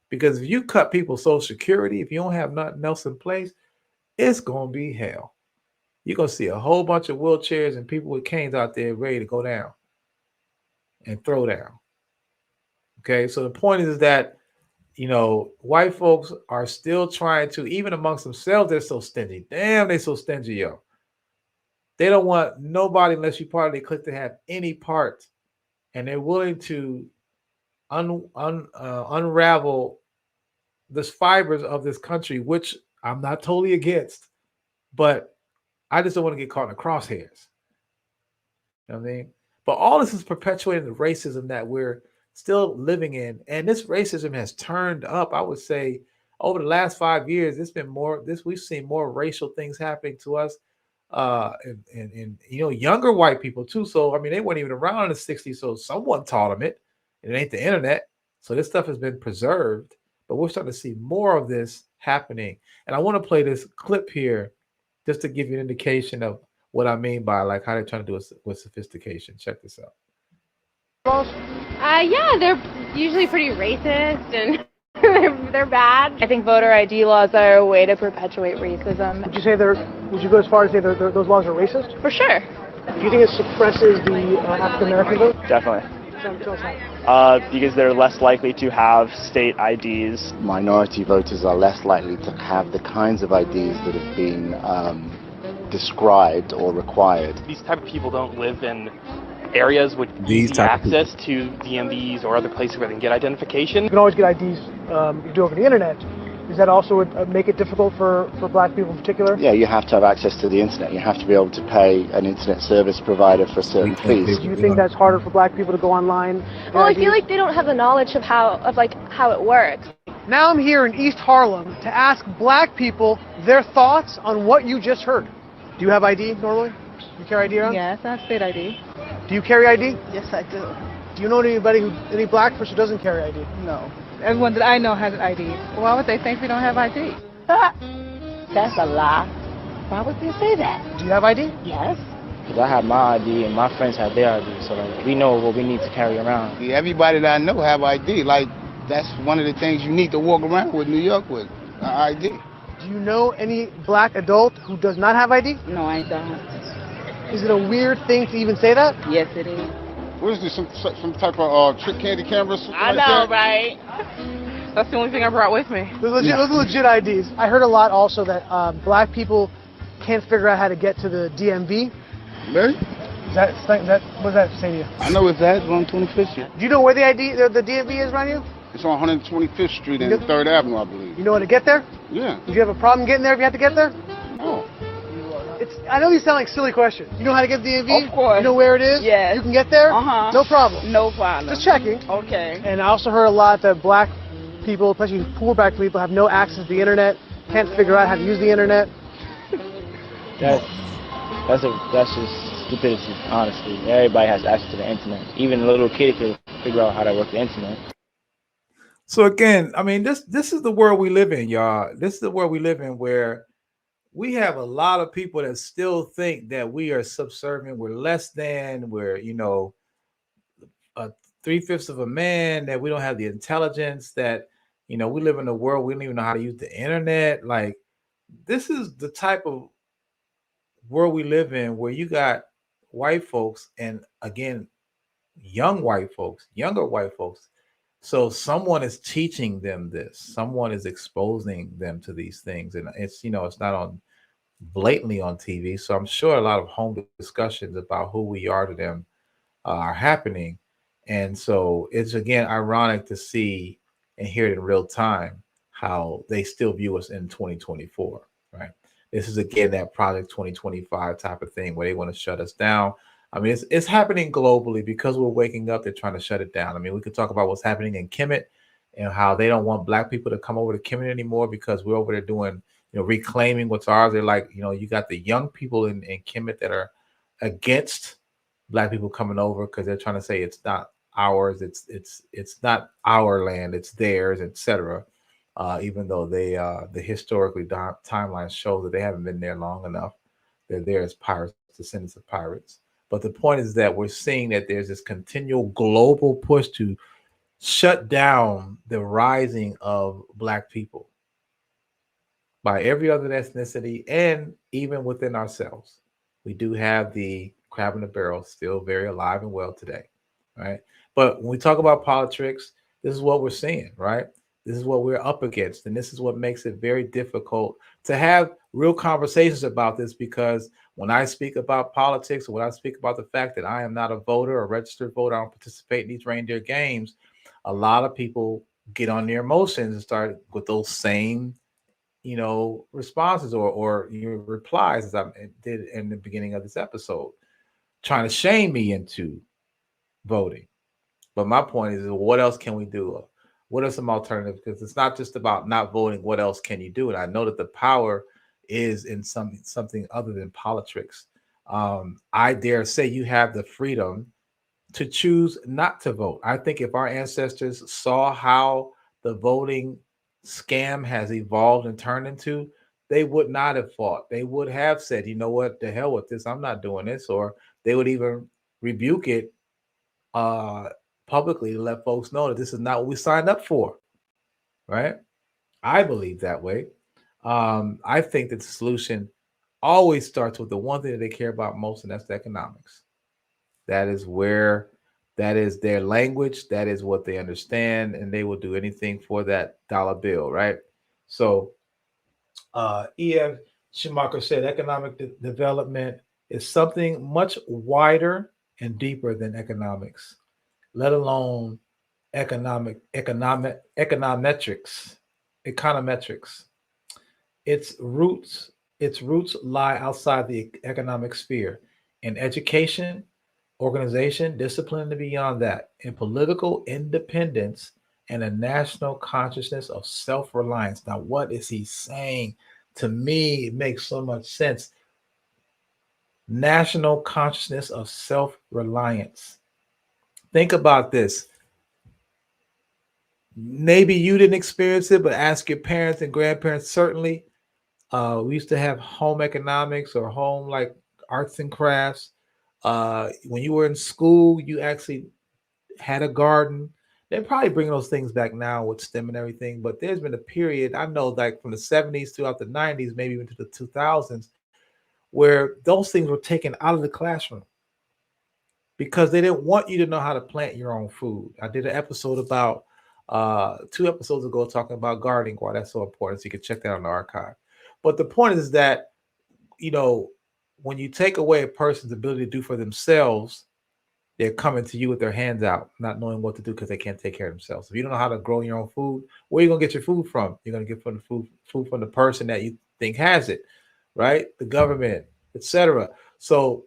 Because if you cut people's Social Security, if you don't have nothing else in place, it's going to be hell. You're going to see a whole bunch of wheelchairs and people with canes out there ready to go down and throw down. Okay, so the point is that, white folks are still trying to, even amongst themselves, they're so stingy. Damn, they're so stingy, yo. They don't want nobody, unless you're part of their clique, to have any part. And they're willing to unravel the fibers of this country, which I'm not totally against, but I just don't want to get caught in the crosshairs. You know what I mean? But all this is perpetuating the racism that we're still living in. And this racism has turned up, I would say, over the last 5 years. We've seen more racial things happening to us. And younger white people too. So I mean, they weren't even around in the 60s, so someone taught them it. It ain't the internet. So this stuff has been preserved, but we're starting to see more of this happening. And I want to play this clip here just to give you an indication of what I mean by like how they're trying to do it with sophistication. Check this out. Yeah, they're usually pretty racist and they're bad. I think voter ID laws are a way to perpetuate racism. Would you go as far as say those laws are racist? For sure. Do you think it suppresses the African American vote? Definitely. Tell us how. Because they're less likely to have state IDs. Minority voters are less likely to have the kinds of IDs that have been described or required. These type of people don't live in areas with easy access to DMVs or other places where they can get identification. You can always get IDs you do over the internet. Does that also make it difficult for black people in particular? Yeah, you have to have access to the internet. You have to be able to pay an internet service provider for certain fees. Do you think that's harder for black people to go online? Well, I feel like they don't have the knowledge of how it works. Now I'm here in East Harlem to ask black people their thoughts on what you just heard. Do you have ID normally? You carry ID around? Yes, I have state ID. Do you carry ID? Yes, I do. Do you know any black person who doesn't carry ID? No. Everyone that I know has an ID. Why would they think we don't have ID? That's a lie. Why would they say that? Do you have ID? Yes. Because I have my ID and my friends have their ID, so we know what we need to carry around. Yeah, everybody that I know have ID. Like, that's one of the things you need to walk around with New York with, ID. Do you know any black adult who does not have ID? No, I don't. Is it a weird thing to even say that? Yes, it is. What is this, some type of trick candy cameras? I know, right? That's the only thing I brought with me. Those are legit IDs. I heard a lot also that black people can't figure out how to get to the DMV. Really? What does that say to you? I know it's that, on 25th Street. Do you know where the DMV is around you? It's on 125th Street and 3rd Avenue, I believe. You know how to get there? Yeah. Did you have a problem getting there if you had to get there? No. I know these sound like silly questions. You know how to get to the DMV? Of course. You know where it is? Yes. You can get there? Uh-huh. No problem. No problem. Just checking. Okay. And I also heard a lot that black people, especially poor black people, have no access to the internet, can't figure out how to use the internet. That's just stupidity, honestly. Everybody has access to the internet. Even a little kid can figure out how to work the internet. So again, I mean, this is the world we live in, y'all. This is the world we live in where we have a lot of people that still think that we are subservient, we're less than, we're, 3/5 of a man, that we don't have the intelligence, that, we live in a world, we don't even know how to use the internet. Like, this is the type of world we live in where you got white folks, and again, younger white folks, So someone is teaching them this. Someone is exposing them to these things, and it's it's not on blatantly on TV. So I'm sure a lot of home discussions about who we are to them are happening, and so it's again ironic to see and hear it in real time how they still view us in 2024. Right? This is again that Project 2025 type of thing where they want to shut us down. I mean, it's happening globally because we're waking up. They're trying to shut it down. I mean, we could talk about what's happening in Kemet and how they don't want Black people to come over to Kemet anymore because we're over there doing, reclaiming what's ours. They're like, you got the young people in Kemet that are against Black people coming over because they're trying to say it's not ours. It's not our land. It's theirs, etc. Even though the historically timeline shows that they haven't been there long enough. They're there as pirates, descendants of pirates. But the point is that we're seeing that there's this continual global push to shut down the rising of Black people by every other ethnicity and even within ourselves. We do have the crab in the barrel still very alive and well today, right? But when we talk about politics, this is what we're seeing, right? This is what we're up against. And this is what makes it very difficult to have real conversations about this, because when I speak about politics, or when I speak about the fact that I am not a voter or registered voter, I don't participate in these reindeer games, a lot of people get on their emotions and start with those same responses or your replies, as I did in the beginning of this episode, trying to shame me into voting. But my point is, what else can we do? What are some alternatives? Because it's not just about not voting. What else can you do? And I know that the power is in something other than politics. I dare say you have the freedom to choose not to vote. I think if our ancestors saw how the voting scam has evolved and turned into, they would not have fought. They would have said, you know what, the hell with this, I'm not doing this. Or they would even rebuke it publicly to let folks know that this is not what we signed up for, right? I believe that way. I think that the solution always starts with the one thing that they care about most, and that's the economics. That is their language. That is what they understand, and they will do anything for that dollar bill, right? So, E.F. Schumacher said, economic development is something much wider and deeper than economics, let alone econometrics. Its roots lie outside the economic sphere, in education, organization, discipline, and beyond that, in political independence and a national consciousness of self-reliance. Now, what is he saying? To me, it makes so much sense. National consciousness of self-reliance. Think about this. Maybe you didn't experience it, but ask your parents and grandparents. Certainly, we used to have home economics or home like arts and crafts. When you were in school, you actually had a garden. They're probably bringing those things back now with STEM and everything. But there's been a period, I know, like from the 70s throughout the 90s, maybe even to the 2000s, where those things were taken out of the classroom because they didn't want you to know how to plant your own food. I did an episode about 2 episodes ago talking about gardening, why that's so important. So you can check that on the archive. But the point is that, when you take away a person's ability to do for themselves, they're coming to you with their hands out, not knowing what to do because they can't take care of themselves. If you don't know how to grow your own food, where are you going to get your food from? You're going to get from the food from the person that you think has it, right? The government, etc. So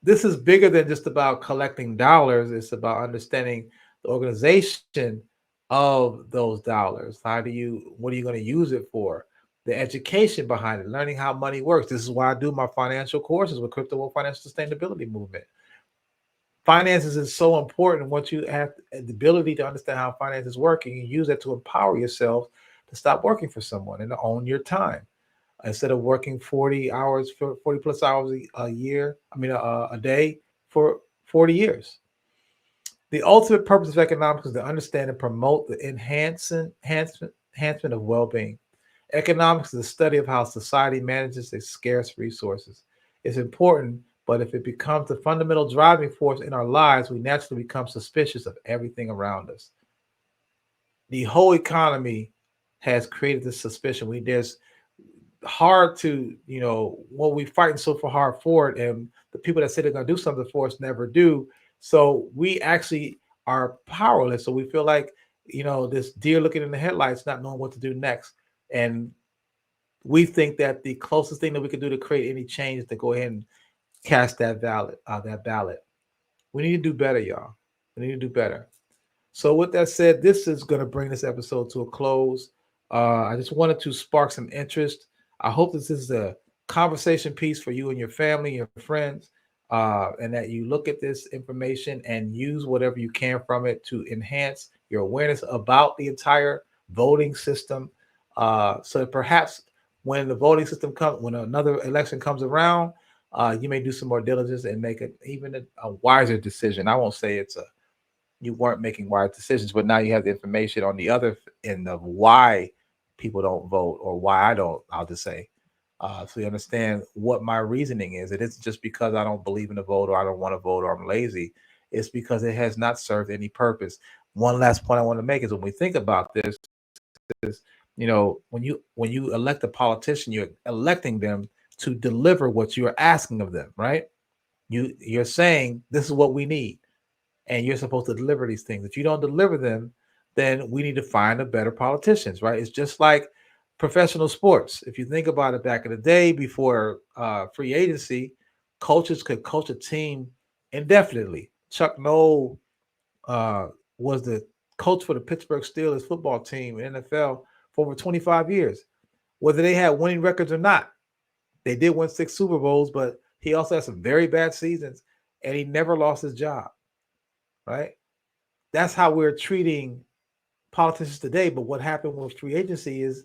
this is bigger than just about collecting dollars. It's about understanding the organization of those dollars. What are you going to use it for? The education behind it, learning how money works. This is why I do my financial courses with Crypto World Financial Sustainability Movement. Finances is so important. Once you have the ability to understand how finances work, and you use that to empower yourself to stop working for someone and to own your time. Instead of working 40 plus hours a day for 40 years. The ultimate purpose of economics is to understand and promote the enhancement of well-being. Economics is the study of how society manages its scarce resources. It's important But if it becomes the fundamental driving force in our lives, we naturally become suspicious of everything around us. The whole economy has created this suspicion. There's hard to, when we fighting so hard for it, and the people that say they're going to do something for us never do. So we actually are powerless. So we feel like, this deer looking in the headlights, not knowing what to do next. And we think that the closest thing that we can do to create any change is to go ahead and cast that ballot. We need to do better, y'all. We need to do better. So with that said, this is going to bring this episode to a close. I just wanted to spark some interest. I hope this is a conversation piece for you and your family, your friends, and that you look at this information and use whatever you can from it to enhance your awareness about the entire voting system. So that perhaps when the voting system comes, when another election comes around, you may do some more diligence and make it even a wiser decision. I won't say you weren't making wise decisions, but now you have the information on the other end of why people don't vote, or why I don't, I'll just say. So you understand what my reasoning is. It isn't just because I don't believe in the vote, or I don't want to vote, or I'm lazy. It's because it has not served any purpose. One last point I want to make is when we think about this, is, when you elect a politician, you're electing them to deliver what you're asking of them, right? You're saying this is what we need, and you're supposed to deliver these things. If you don't deliver them, then we need to find a better politicians, right? It's just like professional sports. If you think about it, back in the day before free agency, coaches could coach a team indefinitely. Chuck Noll was the coach for the Pittsburgh Steelers football team in NFL for over 25 years. Whether they had winning records or not, they did win 6 Super Bowls, but he also had some very bad seasons, and he never lost his job, right? That's how we're treating politicians today. But what happened with free agency is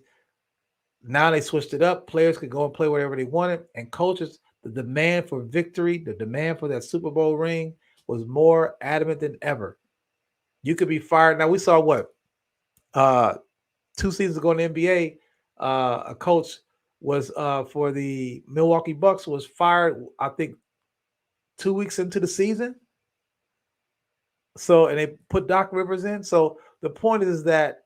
now they switched it up. Players could go and play wherever they wanted, and coaches, the demand for victory, the demand for that Super Bowl ring was more adamant than ever. You could be fired. Now we saw what 2 seasons ago in the NBA, a coach was for the Milwaukee Bucks was fired, I think 2 weeks into the season. So, and they put Doc Rivers in. So the point is that,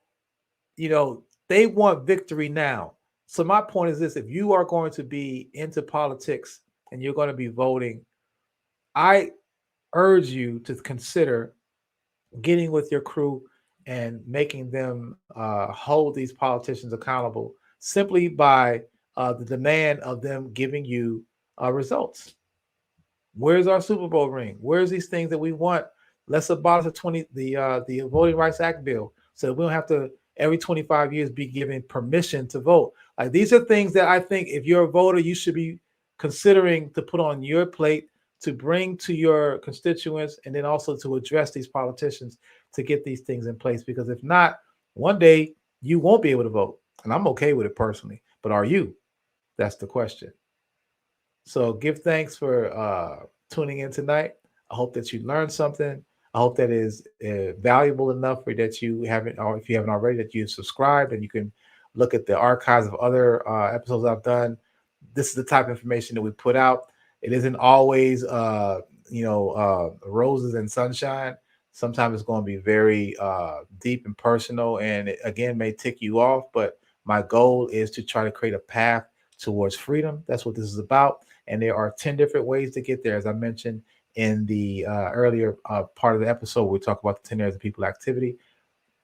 they want victory now. So my point is this: if you are going to be into politics and you're going to be voting, I urge you to consider getting with your crew and making them hold these politicians accountable simply by the demand of them giving you results. Where's our Super Bowl ring? Where's these things that we want? Let's abolish the Voting Rights Act bill, so that we don't have to every 25 years be given permission to vote. Like, these are things that I think if you're a voter, you should be considering to put on your plate to bring to your constituents, and then also to address these politicians to get these things in place. Because if not, one day you won't be able to vote. And I'm okay with it personally, but are you? That's the question. So give thanks for tuning in tonight. I hope that you learned something. I hope that is valuable enough for that you haven't, or if you haven't already, that you subscribed and you can look at the archives of other episodes I've done. This is the type of information that we put out. It isn't always, roses and sunshine. Sometimes it's going to be very deep and personal, and it, again, may tick you off. But my goal is to try to create a path towards freedom. That's what this is about. And there are 10 different ways to get there. As I mentioned in the earlier part of the episode, we talk about the 10 areas of people activity.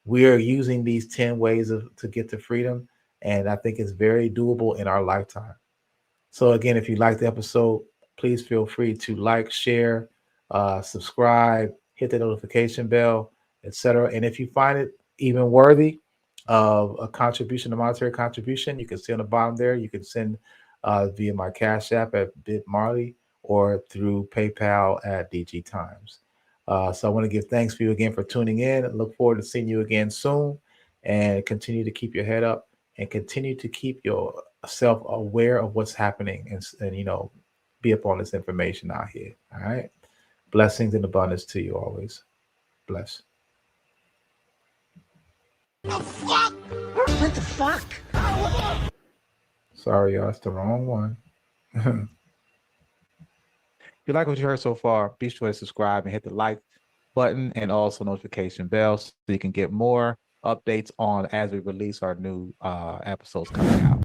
We are using these 10 ways to get to freedom. And I think it's very doable in our lifetime. So again, if you like the episode, please feel free to like, share, subscribe, hit the notification bell, etc. And if you find it even worthy of a contribution, a monetary contribution, you can see on the bottom there. You can send via my Cash App at BitMarley or through PayPal at DG Times. So I want to give thanks for you again for tuning in. I look forward to seeing you again soon, and continue to keep your head up and continue to keep yourself aware of what's happening, and be up on this information out here. All right. Blessings and abundance to you always. Bless. What the fuck? Sorry, y'all. It's the wrong one. you like what you heard so far, be sure to subscribe and hit the like button and also notification bell so you can get more updates on as we release our new episodes coming out.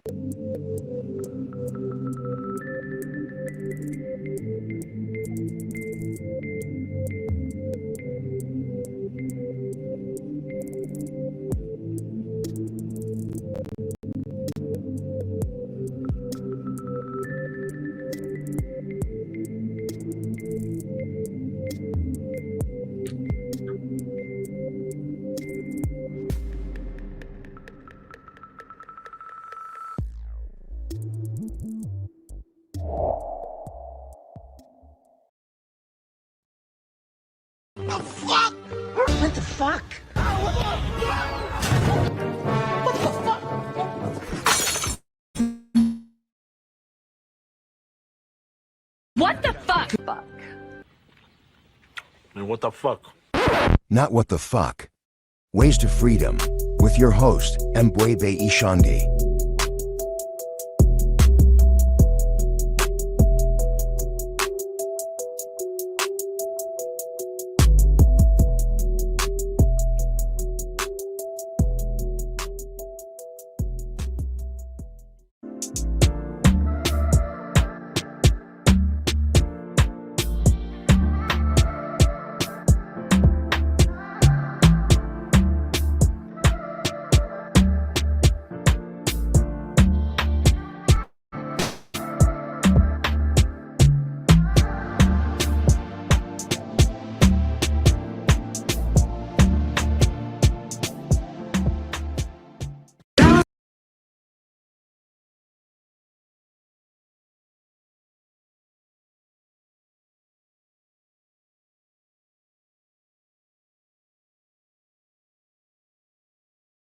What the fuck? What the fuck? Fuck. And what the fuck? Not what the fuck. Ways to Freedom with your host, Mbwebe Ishandi.